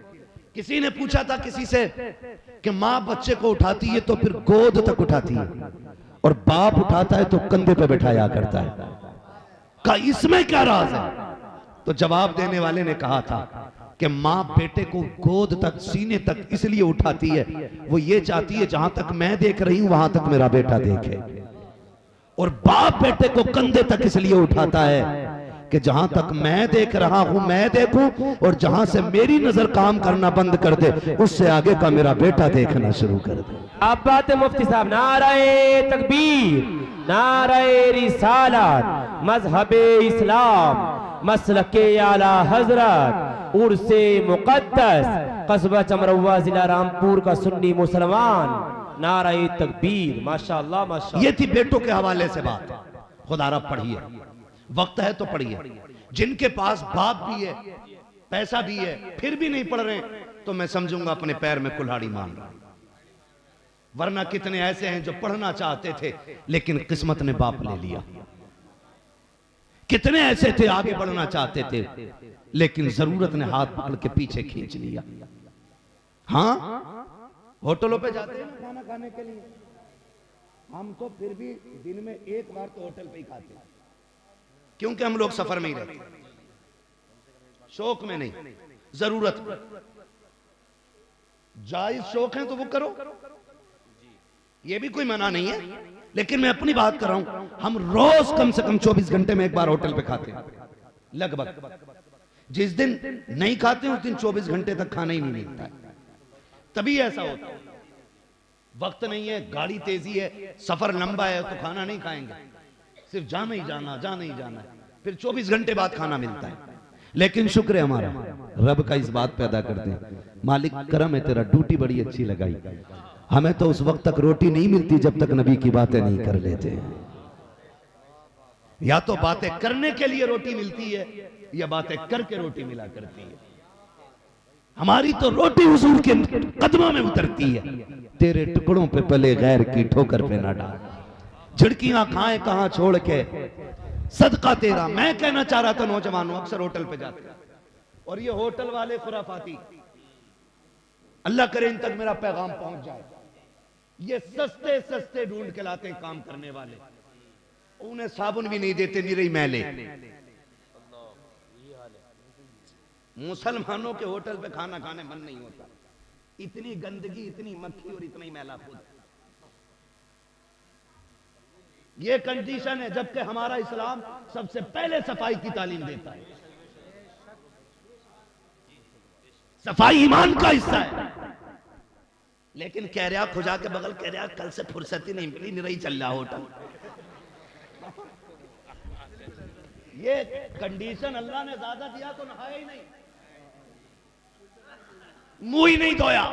किसी ने पूछा था किसी से कि माँ बच्चे को उठाती है तो फिर गोद तक उठाती है और बाप उठाता है तो कंधे पे बैठाया करता है, का इसमें क्या राज है? तो जवाब देने वाले ने कहा था कि माँ बेटे को गोद तक, सीने तक इसलिए उठाती है, वो ये चाहती है जहां तक मैं देख रही हूं वहां तक मेरा बेटा देखे। और बाप बेटे को कंधे तक इसलिए उठाता है कि जहां तक मैं देख रहा हूं मैं देखूं, और जहां से मेरी नजर काम करना बंद कर दे उससे आगे का मेरा बेटा देखना शुरू कर दे। अब बात है मुफ्ती साहब, नारे तकबीर, नारे रिसालत, मजहबे इस्लाम, मसलके आला हजरत, उर्से मुकद्दस, कस्बा चमरवा, जिला रामपुर का सुन्नी मुसलमान, नारे तकबीर। माशाअल्लाह माशाअल्लाह। ये थी बेटों के हवाले से बात। खुदारा पढ़िए, वक्त है तो पढ़िए। जिनके पास बाप भी है, पैसा भी है, फिर भी नहीं पढ़ रहे तो मैं समझूंगा अपने पैर में कुल्हाड़ी मान रहा। वरना कितने ऐसे हैं जो पढ़ना चाहते थे लेकिन किस्मत ने बाप ले लिया। कितने ऐसे थे आगे बढ़ना चाहते थे लेकिन जरूरत ने हाथ पकड़ के पीछे खींच लिया। हाँ, होटलों पे जाते हैं खाना खाने के लिए, हम तो फिर भी दिन में एक बार तो होटल पे ही खाते हैं, क्योंकि हम लोग सफर में ही रहते, शौक में नहीं, जरूरत। जायज शौक है तो वो करो, ये भी कोई मना नहीं है, लेकिन मैं अपनी बात कर रहा हूं। हम रोज कम से कम 24 घंटे में एक बार होटल पे खाते हैं लगभग। जिस दिन नहीं खाते उस दिन 24 घंटे तक खाना ही नहीं मिलता है। तभी ऐसा होता है, वक्त नहीं है, गाड़ी तेजी है, सफर लंबा है तो खाना नहीं खाएंगे, सिर्फ जाना ही जाना, जाना ही जाना है, फिर 24 घंटे बाद खाना मिलता है। लेकिन शुक्र है हमारा, रब का इस बात पैदा कर दे, मालिक करम है तेरा, ड्यूटी बड़ी अच्छी लगाई। हमें तो उस वक्त तक रोटी नहीं मिलती जब तक नबी की बातें नहीं कर लेते। या तो बातें करने के लिए रोटी मिलती है या बातें करके रोटी मिला करती है। हमारी तो रोटी हुजूर के कदमों में उतरती है। तेरे टुकड़ों पे पले गैर की ठोकर पे ना डाल, झिड़कियां खाए कहां छोड़ के सदका तेरा। मैं कहना चाह रहा था नौजवानों, अक्सर होटल पे जाते और ये होटल वाले खुराफाती, अल्लाह करे इन तक मेरा पैगाम पहुंच जाए, ये सस्ते सस्ते ढूंढ के लाते हैं काम करने वाले, उन्हें साबुन भी नहीं देते, निरे मैले। मुसलमानों के होटल पे खाना खाने मन नहीं होता, इतनी गंदगी, इतनी मक्खी और इतना ही मैला खुद। ये कंडीशन है, जबकि हमारा इस्लाम सबसे पहले सफाई की तालीम देता है। सफाई ईमान का हिस्सा है। लेकिन कह रहा खुजा के बगल कह रहा कल से फुर्सत ही नहीं मिली, निरा ही चल रहा होटल। ये कंडीशन अल्लाह ने ज्यादा दिया तो नहाया ही नहीं, मुंह ही नहीं धोया।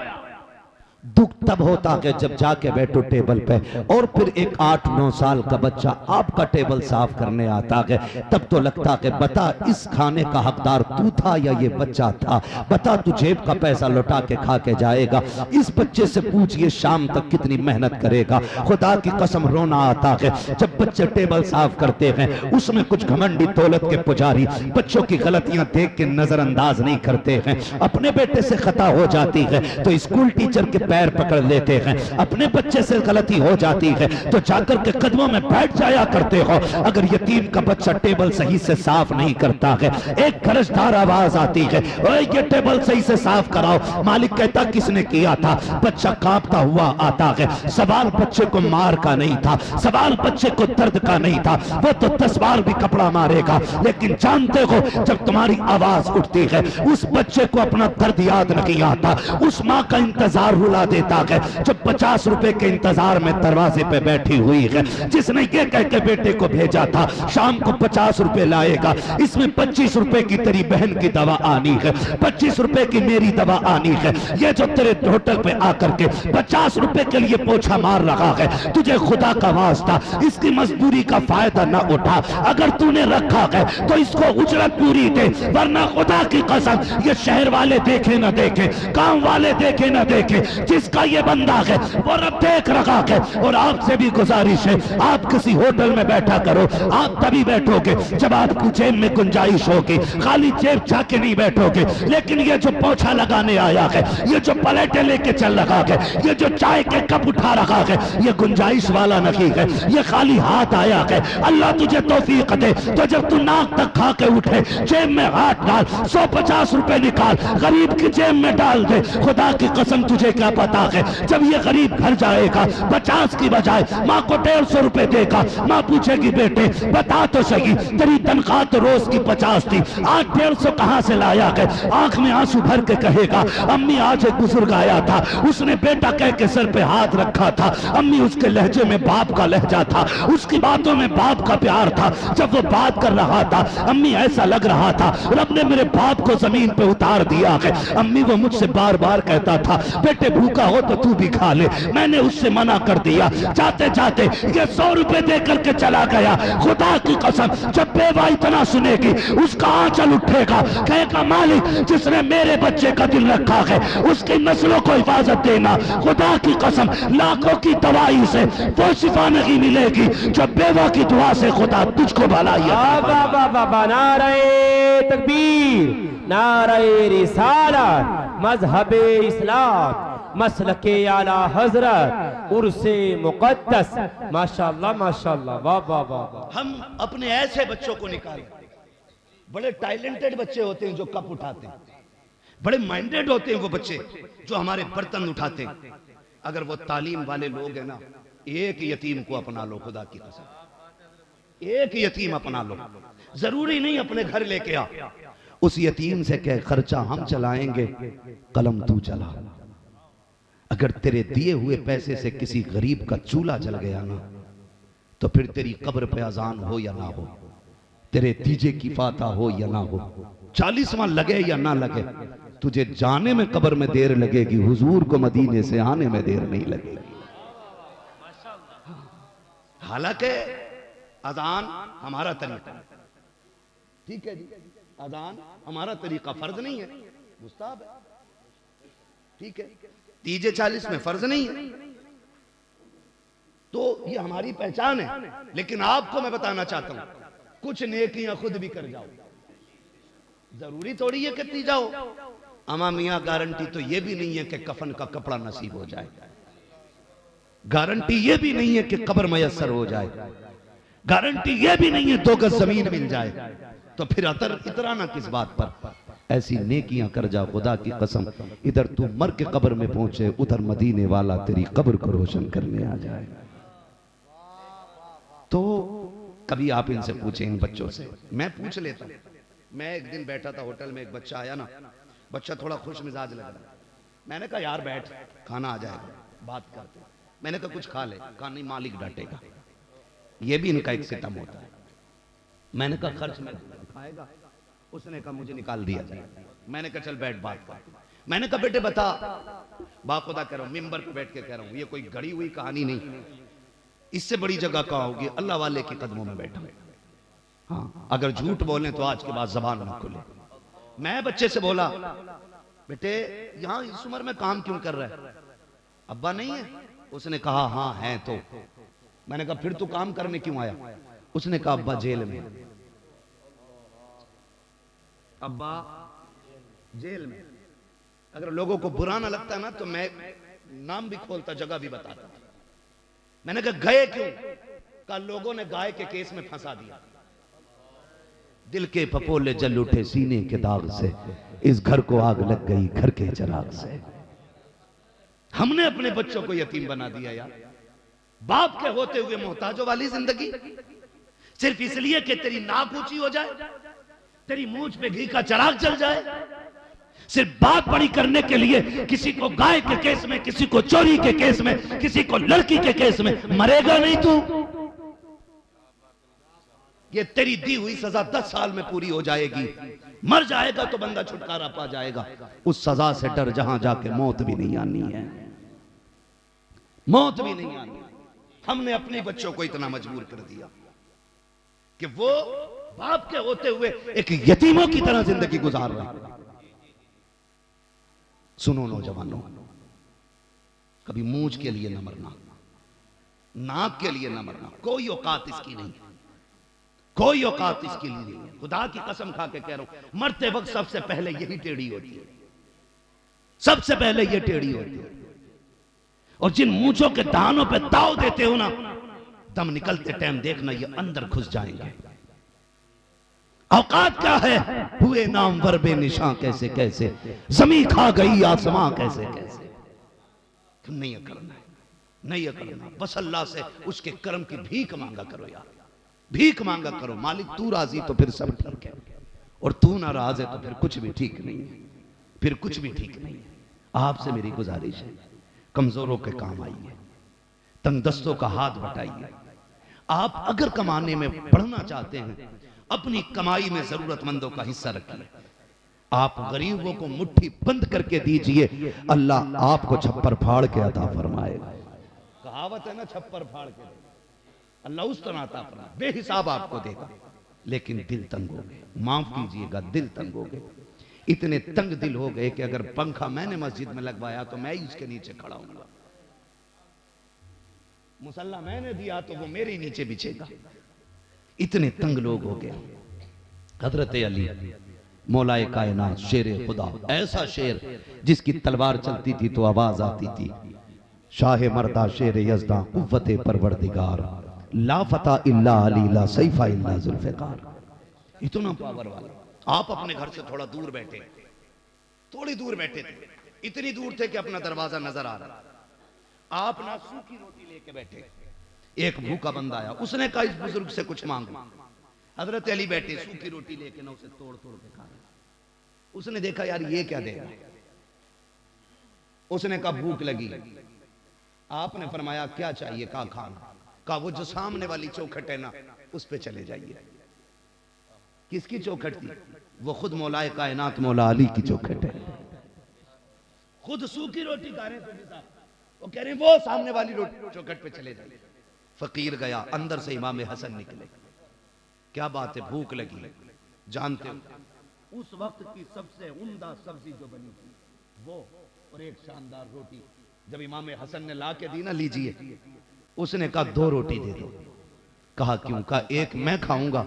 दुख तब होता कि जब जाके बैठो टेबल पे और फिर एक 8-9 साल का बच्चा आपका टेबल साफ करने आता है, तब तो लगता कि बता इस खाने का हकदार तू था या ये बच्चा था, बता तू जेब का पैसा लौटा के खा के जाएगा। इस बच्चे से पूछ ये शाम तक कितनी मेहनत करेगा। खुदा की कसम रोना आता है जब बच्चे टेबल साफ करते हैं, उसमें कुछ घमंडी दौलत के पुजारी बच्चों की गलतियां देख के नजरअंदाज नहीं करते हैं। अपने बेटे से खता हो जाती है तो स्कूल टीचर के पैर पकड़ लेते हैं, अपने बच्चे से गलती हो जाती है तो जाकर के कदमों में बैठ जाया करते हो। अगर यतीम का बच्चा टेबल सही से साफ नहीं करता है, एक गरजदार आवाज आती है, ओए ये टेबल सही से साफ कराओ। मालिक कहता किसने किया था? बच्चा कांपता हुआ आता है। सवाल बच्चे को मार का नहीं था, सवाल बच्चे को दर्द का नहीं था, वो तो 10 बार भी कपड़ा मारेगा। लेकिन जानते हो जब तुम्हारी आवाज उठती है, उस बच्चे को अपना दर्द याद नहीं आता, उस माँ का इंतजार रुला देता है जो 50 रुपए के इंतजार में दरवाजे पे बैठी हुई है, जिसने ये कह के बेटे को भेजा था शाम को 50 रुपए लाएगा, इसमें 25 रुपए की तेरी बहन की दवा आनी है, 25 रुपए की मेरी दवा आनी है। ये जो तेरे होटल पे आकर के 50 रुपए के लिए पोछा मार रहा है, तुझे खुदा का वास्ता इसकी मजदूरी का फायदा ना उठा। अगर तूने रखा है तो इसको उजरत पूरी दे, वरना खुदा की कसम ये शहर वाले देखे ना देखे, गांव वाले देखे ना देखे, जिसका ये बंदा है वो रब देख रखा है। और आपसे भी गुजारिश है, आप किसी होटल में बैठा करो, आप तभी बैठोगे जब आपकी जेब में गुंजाइश होगी, खाली जेब जाके नहीं बैठोगे। लेकिन ये जो पोछा लगाने आया है, ये जो प्लेटें लेके चल रहा है, ये जो चाय के कप उठा रहा है, ये गुंजाइश वाला नहीं है, ये खाली हाथ आया है। अल्लाह तुझे तौफीक दे तो जब तू नाक तक खा के उठे, जेब में हाथ डाल, 150 रुपए निकाल, गरीब की जेब में डाल दे। खुदा की कसम तुझे क्या पता है जब ये गरीब घर जाएगा 50 की बजाय माँ को 150 रुपए देगा, माँ पूछेगी बेटे बता तो सही तेरी तनख्वाह तो रोज की 50 थी, आज 150 कहाँ से लाया है? आंख में आंसू भर के कहेगा अम्मी आज एक बुजुर्ग आया था, उसने बेटा कह के सर पे हाथ रखा था। अम्मी उसके लहजे में बाप का लहजा था, उसकी बातों में बाप का प्यार था। जब वो बात कर रहा था अम्मी ऐसा लग रहा था रब ने मेरे बाप को जमीन पे उतार दिया है। अम्मी वो मुझसे बार बार कहता था बेटे भूखा हो तो तू भी खा ले, मैंने उससे मना कर दिया। जाते जाते ये 100 रुपए दे करके चला गया। खुदा की कसम जब बेवा इतना सुनेगी उसका आंचल उठेगा, कहेगा मालिक जिसने मेरे बच्चे का दिल रखा है उसकी नस्लों को हिफाजत देना। खुदा की कसम लाखों की दवाई से वो शिफा नहीं मिलेगी जो बेवा की दुआ से खुदा तुझको भलाई। नारे तकबीर, नारे रिसालत, मजहबे इस्लाम, मसलके आला हजरत, उर्से मुकद्दस। माशाअल्लाह माशाअल्लाह, वाह वाह वाह। हम अपने ऐसे बच्चों को निकालें, बड़े टैलेंटेड बच्चे होते हैं जो कप उठाते हैं, बड़े माइंडेड होते हैं वो बच्चे जो हमारे बर्तन उठाते हैं। अगर वो तालीम वाले लोग हैं ना, एक यतीम को अपना लो, खुदा की कसम एक यतीम अपना लो। जरूरी नहीं अपने घर लेके आ, उस यतीम से कह खर्चा हम चलाएंगे, कलम तू चला। अगर तेरे दिए हुए पैसे से किसी गरीब का चूल्हा जल गया ना, तो फिर तेरी कब्र पे अजान हो या ना हो, तेरे तीजे की फाता हो या ना हो, 40वां लगे या ना लगे, तुझे जाने में कब्र में देर लगेगी, हुजूर को मदीने से आने में देर नहीं लगेगी। हालांकि अजान हमारा तरीका, ठीक है जी, अजान हमारा तरीका फर्ज नहीं है, मुस्ताहब है, ठीक है। तीजे 40 में फर्ज नहीं है, तो ये हमारी पहचान है। लेकिन आपको मैं बताना चाहता हूं कुछ नेकियां खुद भी कर जाओ, जरूरी थोड़ी है कि जाओ। अमा मियां गारंटी तो ये भी नहीं है कि कफन का कपड़ा नसीब हो जाए, गारंटी ये भी नहीं है कि कब्र मयसर हो जाए, गारंटी ये भी नहीं है 2 गज जमीन मिल जाए, तो फिर इतराना किस बात पर। ऐसी नेकियां कर जा खुदा की कसम, इधर तू मर के कब्र में पहुंचे, उधर मदीने वाला तेरी कब्र को रोशन करने आ जाए। तो कभी आप इनसे पूछें, इन बच्चों से, मैं पूछ लेता हूं। मैं एक दिन बैठा था होटल में, एक बच्चा आया ना, बच्चा थोड़ा खुश मिजाज लग रहा। मैंने कहा यार बैठ, खाना आ जाएगा, बात करते। मैंने कहा कुछ खा ले, कहा नहीं मालिक डांटेगा। ये भी इनका एक सितम होता है। मैंने कहा खर्च में खाएगा, उसने कहा मुझे निकाल दिया जाए। मैंने कहा चल बैठ बात कर। मैंने कहा बेटे बता, बाखुदा कह रहा हूं, मिंबर पे बैठ के कह रहा हूं, ये कोई गढ़ी हुई कहानी नहीं, इससे बड़ी जगह कहाँ होगी, अल्लाह वाले के कदमों में बैठा। हाँ, अगर झूठ बोले तो आज के बाद जबान ना खुले। मैं बच्चे से बोला बेटे यहां इस उम्र में काम क्यों कर रहा है, अब्बा नहीं है? उसने कहा हाँ है। तो मैंने कहा फिर तू काम करने क्यों आया? उसने कहा अब्बा जेल में। अब्बा जेल में। अगर लोगों को बुरा ना लगता ना तो मैं नाम भी खोलता, जगह भी बताता। मैंने कहा गए क्यों? कहा लोगों ने गाय के केस में फंसा दिया। दिल के पपोले जल उठे सीने के दाग से, इस घर को आग लग गई घर के चिराग से। हमने अपने बच्चों को यतीम बना दिया यार। बाप के होते हुए मोहताजों वाली जिंदगी, सिर्फ इसलिए कि तेरी नाक ऊंची हो जाए, तेरी मूंछ पे घी का चिराग जल जाए, सिर्फ बात बड़ी करने के लिए किसी को गाय के केस में, किसी को चोरी के केस में, किसी को लड़की के केस में। मरेगा नहीं तू, ये तेरी दी हुई सजा 10 साल में पूरी हो जाएगी। मर जाएगा तो बंदा छुटकारा पा जाएगा। उस सजा से डर जहां जाके मौत भी नहीं आनी है, मौत भी नहीं आनी। हमने अपने बच्चों को इतना मजबूर कर दिया कि वो बाप के होते हुए एक यतीमों की तरह जिंदगी गुजार रहे हैं। सुनो नौजवानों, कभी मूंछ के लिए न मरना, नाक के लिए न मरना, कोई औकात इसकी नहीं, कोई औकात इसके लिए नहीं। खुदा की कसम खा के कह रहा हूं, मरते वक्त सबसे पहले यही टेढ़ी होती है, सबसे पहले ये टेढ़ी होती है। और जिन मूंछों के दानों पे ताव देते हो ना, दम निकलते टाइम देखना ये अंदर घुस जाएंगे। औकात क्या है, हुए नामवर बेनिशां कैसे कैसे, जमीन खा गई आसमां कैसे कैसे। नहीं ये करना है, नहीं ये करना, बस अल्लाह से उसके कर्म की भीख मांगा करो यार, भीख मांगा करो। मालिक तू राजी तो फिर सब ठीक है, और तू नाराज है तो फिर कुछ भी ठीक नहीं है, फिर कुछ भी ठीक नहीं है। आपसे मेरी गुजारिश है, कमजोरों के काम आइए, तंगदस्तों का हाथ बटाइए। आप अगर कमाने में बढ़ना चाहते हैं, अपनी कमाई में जरूरतमंदों का हिस्सा रखिए। आप गरीबों को मुट्ठी बंद करके दीजिए, अल्लाह आपको छप्पर फाड़ के अता फरमाएगा। कहावत है ना, छप्पर फाड़ के अल्लाह उस तरह अता फरमाए, बेहिसाब आपको देगा। लेकिन दिल तंग हो गए, माफ कीजिएगा, दिल तंग हो गए। इतने तंग दिल हो गए कि अगर पंखा मैंने मस्जिद में लगवाया तो मैं ही उसके नीचे खड़ा हूंगा, मुसल्ला मैंने दिया तो वो मेरे नीचे बिछेगा। इतने तंग लोग हो गए। हजरत अली मौलाए कायनात, शेर खुदा, ऐसा शेर जिसकी तलवार चलती थी तो आवाज आती थी, शाह मर्दा शेर यज़दा कुव्वते परवरदिगार, ला फता इल्ला अली ला सैफा इल्ला जुल्फ़िकार। इतना पावर वाला। आप अपने घर से थोड़ा दूर बैठे, थोड़ी दूर बैठे थे, इतनी दूर थे कि अपना दरवाजा नजर आ रहा, आप ना सूखी रोटी लेके बैठे। एक भूखा बंदा आया, उसने कहा इस बुजुर्ग से कुछ मांगो। हजरत अली बैठे सूखी रोटी लेके ना उसे तोड़ तोड़ के खा रहे। उसने देखा यार ये क्या देगा, उसने कहा भूख लगी। आपने फरमाया क्या चाहिए? कहा खाना। कहा वो जो सामने वाली चौखट है ना उस पे चले जाइए। किसकी चौखट थी? वो खुद मौलाए कायनात मौला अली की चौखट है। खुद सूखी रोटी खा रहे हैं, वो कह रहे हैं वो सामने वाली रोटी चौखट पे चले जाइए। फकीर गया, अंदर से इमाम हसन निकले। क्या बात है, भूख लगी। जानते हो उस वक्त की सबसे उम्दा सब्जी जो बनी थी वो, और एक शानदार रोटी जब इमाम हसन ने ला के दी ना, लीजिए। उसने कहा 2 रोटी दे दो। कहा क्यों? कहा एक मैं खाऊंगा,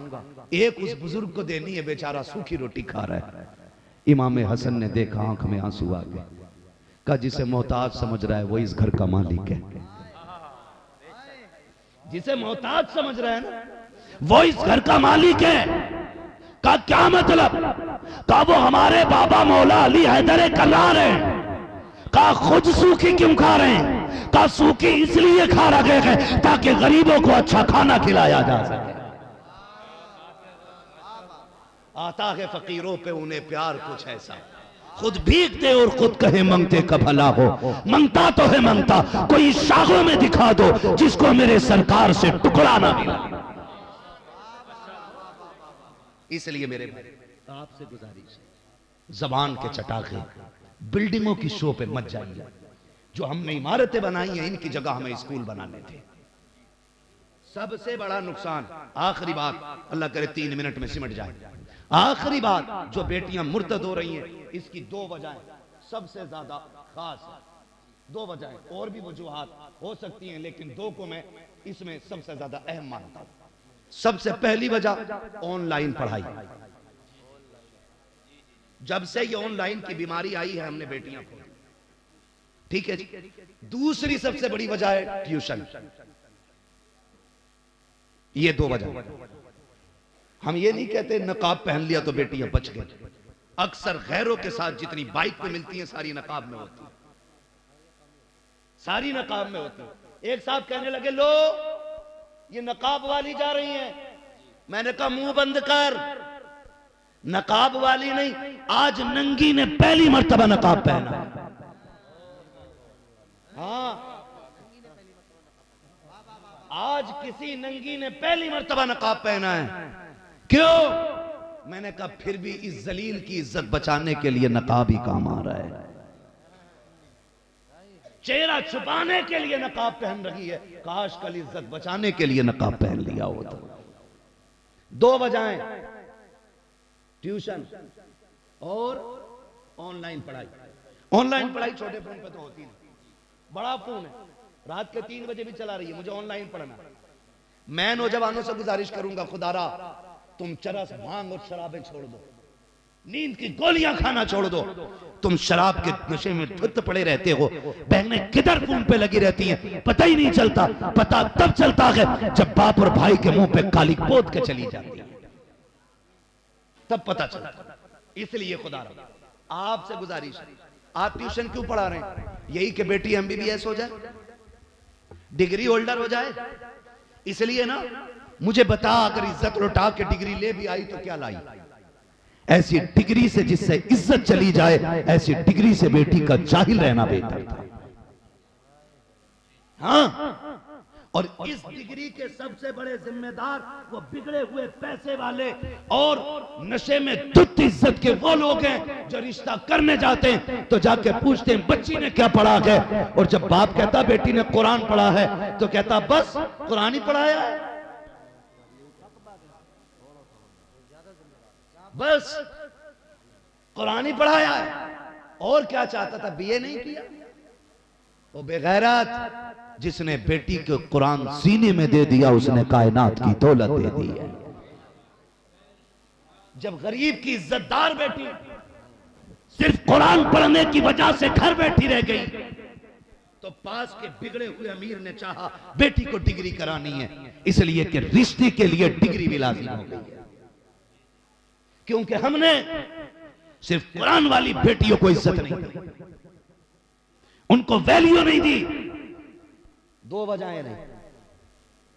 एक उस बुजुर्ग को देनी है, बेचारा सूखी रोटी खा रहा है। इमाम हसन ने देखा, आंख में आंसू आ गए। कहा जिसे मोहताज समझ रहा है वो इस घर का मालिक है। जिसे मोहताज समझ रहे हैं ना, वो इस घर का मालिक है। का क्या मतलब? का वो हमारे बाबा मौला अली हैदर कल्लार हैं। का खुद सूखी क्यों खा रहे हैं? का सूखी इसलिए खा रहे हैं ताकि गरीबों को अच्छा खाना खिलाया जा सके। आता है फकीरों पे उन्हें प्यार कुछ ऐसा, खुद भीगते और खुद कहे मंगते का भला हो। मंगता तो है मंगता, कोई शाखों में दिखा दो जिसको मेरे सरकार से टुकड़ा ना मिला। इसलिए मेरे आपसे गुजारिश है, जबान के चटाखे बिल्डिंगों की शो पे मत जाइए। जो हमने इमारतें बनाई हैं इनकी जगह हमें स्कूल बनाने थे। सबसे बड़ा नुकसान, आखिरी बात, अल्लाह करे 3 मिनट में सिमट जाए, आखिरी बात, जो बेटियां मुर्तद हो रही हैं इसकी 2 वजहें सबसे ज्यादा खास है। 2 वजहें, और भी वजूहात हो सकती हैं लेकिन 2 को मैं इसमें सबसे ज्यादा अहम मानता हूं। सबसे पहली वजह ऑनलाइन पढ़ाई। जब से ये ऑनलाइन की बीमारी आई है हमने बेटियां को, ठीक है जी। दूसरी सबसे बड़ी वजह है ट्यूशन। ये 2 वजह। हम ये नहीं कहते नकाब पहन लिया तो बेटियां बच गई। अक्सर गैरों के साथ जितनी बाइक पे मिलती हैं सारी नकाब में होती है, सारी नकाब में होती है। एक साहब कहने लगे, लो ये नकाब वाली जा रही हैं। मैंने कहा मुंह बंद कर, नकाब वाली नहीं, आज नंगी ने पहली मर्तबा नकाब पहना। हाँ, आज किसी नंगी ने पहली मर्तबा नकाब पहना है। क्यों? मैंने कहा फिर भी इस जलील की इज्जत बचाने के लिए नकाब ही काम आ रहा है। चेहरा छुपाने के लिए नकाब पहन रही है, काश कल इज्जत बचाने के लिए नकाब पहन लिया होता। 2 वजहें, ट्यूशन और ऑनलाइन पढ़ाई। ऑनलाइन पढ़ाई छोटे फोन पे तो होती नहीं, बड़ा फोन है, रात के 3 बजे भी चला रही है, मुझे ऑनलाइन पढ़ना। मैं नौजवानों से गुजारिश करूंगा, खुदारा तुम चरस, भांग और शराबें छोड़ दो, नींद की गोलियां खाना छोड़ दो। तुम शराब के नशे में धुत पड़े रहते हो, बहनें किधर फोन पे लगी रहती हैं, पता ही नहीं चलता। पता तब चलता है जब बाप और भाई के मुंह पे काली पोत के चली जाती है, तब पता चलता। इसलिए खुदा आपसे गुजारिश, आप ट्यूशन क्यों पढ़ा रहे हैं? यही कि बेटी MBBS हो जाए, डिग्री होल्डर हो जाए, इसलिए ना। मुझे बता, अगर इज्जत लुटा के डिग्री ले भी आई तो क्या लाई? ऐसी डिग्री से जिससे इज्जत चली जाए, ऐसी डिग्री से बेटी का जाहिल रहना बेहतर था। हाँ, और इस डिग्री के सबसे बड़े जिम्मेदार वो बिगड़े हुए पैसे वाले और नशे में धुत इज्जत के वो लोग हैं जो रिश्ता करने जाते हैं तो जाके पूछते हैं बच्ची ने क्या पढ़ा है, और जब बाप कहता बेटी ने कुरान पढ़ा है तो कहता बस कुरान ही पढ़ाया है, बस कुरान ही पढ़ाया है, और क्या चाहता था? BA नहीं किया। वो बेगैरत जिसने बेटी को कुरान सीने में दे दिया उसने कायनात की दौलत दे दी है। जब गरीब की इज्जतदार बेटी सिर्फ कुरान पढ़ने की वजह से घर बैठी रह गई तो पास के बिगड़े हुए अमीर ने चाहा बेटी को डिग्री करानी है, इसलिए कि रिश्ते के लिए डिग्री भी लाजिम हो गई है। क्योंकि हमने सिर्फ कुरान वाली बेटियों को इज्जत नहीं दी, उनको वैल्यू नहीं दी। 2 वजहें नहीं,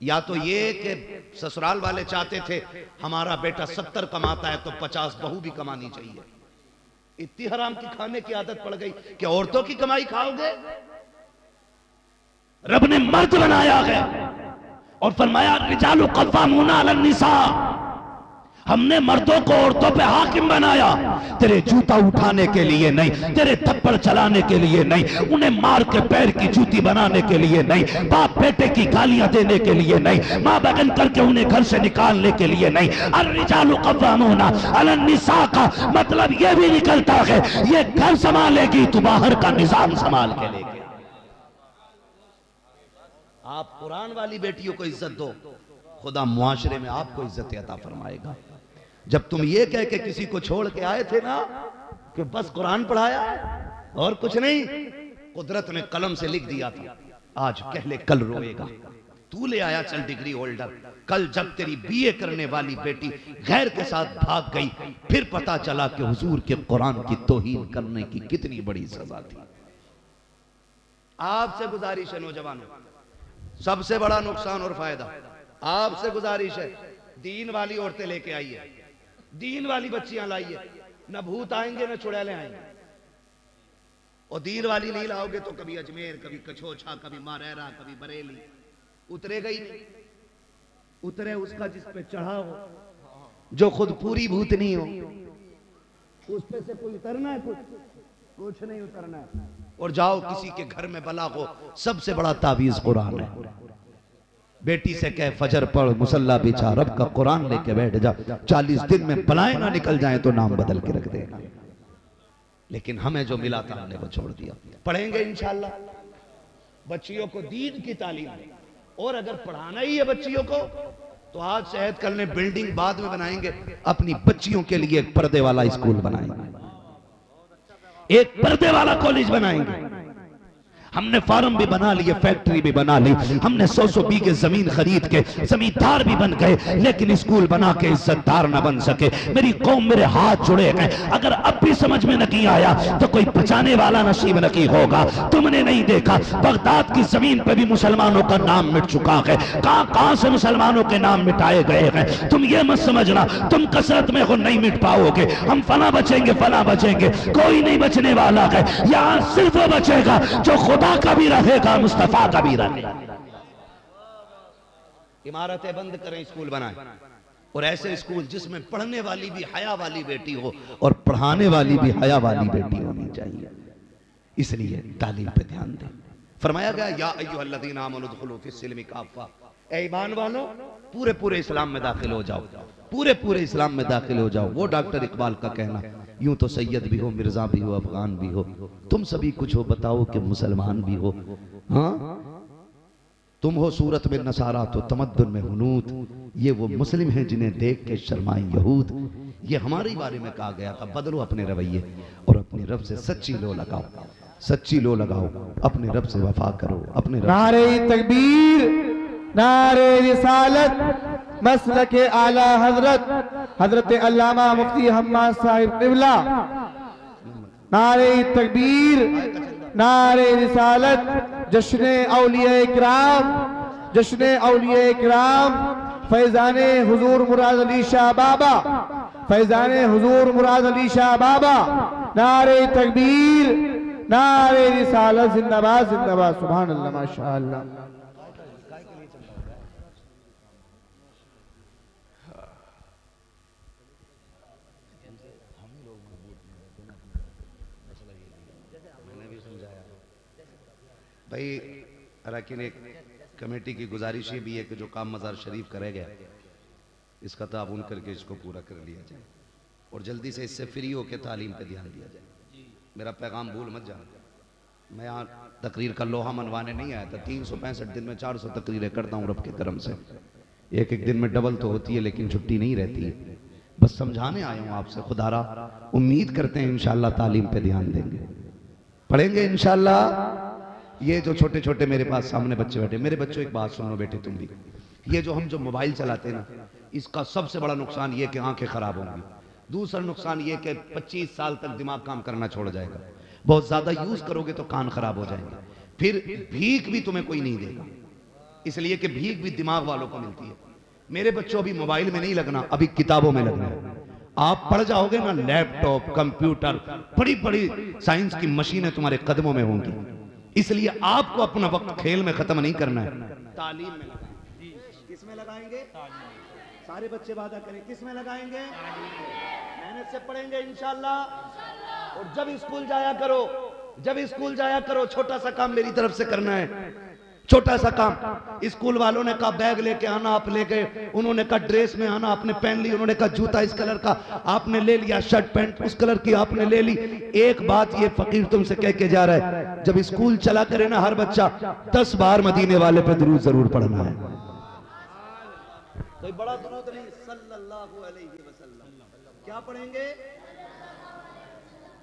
या तो ये कि ससुराल वाले चाहते थे हमारा बेटा 70 कमाता है तो 50 बहू भी कमानी चाहिए। इतनी हराम की खाने की आदत पड़ गई कि औरतों की कमाई खाओगे। रब ने मर्द बनाया है और फरमाया रिजालु कव्वामूना अलन निसा, हमने मर्दों को औरतों पे हाकिम बनाया। तेरे जूता उठाने के लिए नहीं, तेरे थप्पड़ चलाने के लिए नहीं, उन्हें मार के पैर की जूती बनाने के लिए नहीं, बाप बेटे की गालियां देने के लिए नहीं, माँ बहन करके उन्हें घर से निकालने के लिए नहीं। अर्रिजालु कव्वामूना अलन निसा का मतलब यह भी निकलता है ये घर संभालेगी तो बाहर का निजाम संभाल के लेगी। आप कुरान वाली बेटियों को इज्जत दो, खुदा मुआशरे में आपको इज्जत अता फरमाएगा। जब तुम ये कह के किसी को छोड़ के आए थे ना कि बस कुरान पढ़ाया और कुछ नहीं, कुदरत ने कलम से लिख दिया था आज कहले कल रोएगा। तू ले आया चल डिग्री होल्डर। कल जब तेरी बीए करने वाली बेटी गैर के साथ भाग गई, फिर पता चला कि हुजूर के कुरान की तौहीन करने की कितनी बड़ी सजा थी। आपसे गुजारिश है नौजवानों, सबसे बड़ा नुकसान और फायदा आपसे गुजारिश है, दीन वाली औरतें लेके आइए, दीन वाली बच्चियां लाइए। न भूत आएंगे न चुड़ैले आएंगे। और दीन वाली नहीं लाओगे तो कभी अजमेर, कभी कछोछा, कभी मारेरा, कभी बरेली, उतरेगा ही नहीं। उतरे उसका जिस पे चढ़ा हो, जो खुद पूरी भूतनी हो, उस पे से कोई उतरना है? कुछ नहीं उतरना है। और जाओ किसी के घर में बला हो, सबसे बड़ा ताबीज कुरान है। बेटी से कह फजर पढ़, मुसल्ला बिछा, रब का कुरान लेके बैठ जा, 40 दिन में बलाएं ना निकल जाएं तो नाम बदल के रख देगा। लेकिन हमें जो मिला था हमने वो छोड़ दिया। पढ़ेंगे इंशाल्लाह, बच्चियों को दीन की तालीम दें। और अगर पढ़ाना ही है बच्चियों को तो आज शहद कल ने बिल्डिंग बाद में बनाएंगे, अपनी बच्चियों के लिए एक पर्दे वाला स्कूल बनाएंगे, एक पर्दे वाला कॉलेज बनाएंगे। हमने फार्म भी बना लिए, फैक्ट्री भी बना ली, हमने 100 बीघे जमीन खरीद के जमींदार भी बन गए, लेकिन स्कूल बना के इज्जतदार न बन सके। मेरी कौम मेरे हाथ जुड़े हैं। अगर अब भी समझ में नहीं आया तो कोई बचाने वाला नसीब नहीं होगा। तुमने नहीं देखा बगदाद की जमीन पे भी मुसलमानों का नाम मिट चुका है। कहां से मुसलमानों के नाम मिटाए गए हैं। तुम ये मत समझना तुम कसरत में हो नहीं मिट पाओगे। हम फला बचेंगे, फला बचेंगे, कोई नहीं बचने वाला है। यहाँ सिर्फ वो बचेगा जो खुदा का भी रहेगा, मुस्तफा का भी रहेगा। इमारतें बंद करें, स्कूल बनाएं, और ऐसे स्कूल जिसमें पढ़ने वाली भी हया वाली बेटी हो और पढ़ाने वाली भी हया वाली बेटी होनी चाहिए। इसलिए तालीम पे ध्यान दें। फरमाया गया या अय्युहल्लज़ीना आमनू उदखुलू फिस्सिल्मि काफ़ा, ए ईमान वालों पूरे पूरे इस्लाम में दाखिल हो जाओ, पूरे पूरे इस्लाम में दाखिल हो जाओ। वो डॉक्टर इकबाल का कहना, यूं तो सैयद भी हो, मिर्जा भी हो, अफगान भी हो, तुम सभी कुछ हो, बताओ कि मुसलमान भी हो। हाँ, तुम हो सूरत में नसारा तो तमद्दुन में हुनूद, ये वो मुस्लिम हैं जिन्हें देख के शर्माए यहूद। ये हमारे बारे में कहा गया था। बदलो अपने रवैये और अपने रब से सच्ची लो लगाओ, सच्ची लो लगाओ, अपने रब से वफा करो, अपने रब। नारे तकबीर, नारे रिसालत, मसलके आला हजरत हजरत अल्लामा मुफ्ती हम्माद साहिब क़िबला। नारे तकबीर, नारे रिसालत, जश्ने औलिया इकराम, जश्ने औलिया इकराम, फैजाने हुजूर मुराद अली शाह बाबा, फैजाने हुजूर मुराद अली शाह बाबा। नारे तकबीर, नारे रिसालत, जिंदाबाद जिंदाबाद, सुभान अल्लाह, माशाअल्लाह। भाई अरकान एक कमेटी की गुजारिश ये भी है कि जो काम मज़ार शरीफ करे गया इसका ताउन करके इसको पूरा कर लिया जाए और जल्दी से इससे फ्री होकर तालीम पे ध्यान दिया जाए। मेरा पैगाम भूल मत जाना। मैं यहाँ तकरीर का लोहा मनवाने नहीं आया था। 365 दिन में 400 तकरीरें करता हूँ रब के करम से। एक एक दिन में डबल तो होती है लेकिन छुट्टी नहीं रहती है। बस समझाने आया हूँ आपसे। खुदारा उम्मीद करते हैं इंशाल्लाह तालीम पे ध्यान देंगे, पढ़ेंगे इंशाल्लाह। ये जो छोटे छोटे मेरे पास सामने बच्चे बैठे, मेरे बच्चों एक बात सुनो बेटे तुम भी, ये जो हम जो मोबाइल चलाते हैं ना, इसका सबसे बड़ा नुकसान ये कि आंखें खराब होंगी। दूसरा नुकसान ये कि 25 साल तक दिमाग काम करना छोड़ जाएगा। बहुत ज्यादा यूज करोगे तो कान खराब हो जाएंगे। फिर भीख भी तुम्हें कोई नहीं देगा, इसलिए कि भीख भी दिमाग वालों को मिलती है। मेरे बच्चों अभी मोबाइल में नहीं लगना, अभी किताबों में लगना है। आप पढ़ जाओगे ना, लैपटॉप, कंप्यूटर, बड़ी बड़ी साइंस की मशीनें तुम्हारे कदमों में होंगी। इसलिए आपको अपना वक्त खेल में खत्म नहीं करना है, तालीम में लगाएंगे। किसमें लगाएंगे? सारे बच्चे वादा करें, किसमें लगाएंगे? मेहनत से पढ़ेंगे इंशाल्लाह। और जब स्कूल जाया करो, जब स्कूल जाया करो, छोटा सा काम मेरी तरफ से करना है, छोटा सा काम। स्कूल वालों ने कहा बैग लेके आना, आप ले गए। उन्होंने कहा ड्रेस में आना, आपने पहन ली। उन्होंने कहा जूता इस कलर का, आपने ले लिया। शर्ट पैंट उस कलर की आपने ले ली। एक बात ये फकीर तुमसे कह के जा रहा है, जब स्कूल चला करे ना हर बच्चा 10 बार मदीने वाले पे दुरूद जरूर पढ़ना है। कोई बड़ा दुरूद नहीं, सल्लल्लाहु अलैहि वसल्लम। क्या पढ़ेंगे?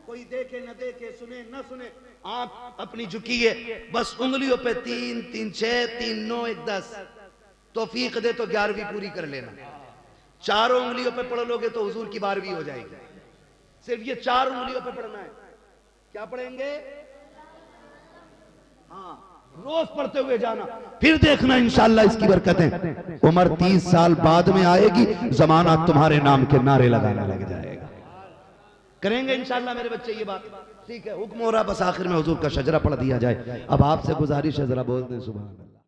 कोई देखे न देखे, सुने न सुने, आप अपनी झुकी है बस उंगलियों पे 3 3 6 3 9 1 10 तौफीक दे तो 11वीं पूरी कर लेना। चारों उंगलियों पे पढ़ लोगे तो हुजूर की 12वीं हो जाएगी। सिर्फ ये 4 उंगलियों पे पढ़ना है। क्या पढ़ेंगे? हाँ, रोज पढ़ते हुए जाना, फिर देखना इंशाअल्लाह इसकी बरकतें। उम्र 30 साल बाद में आएगी, जमाना तुम्हारे नाम के नारे लगाने लग जाएगा। करेंगे इंशाअल्लाह मेरे बच्चे ये बात? ठीक है, हुक्म हो रहा, बस आखिर में हुजूर का शजरा पढ़ दिया जाए। अब आपसे गुजारिश है, जरा बोल दें सुभान अल्लाह।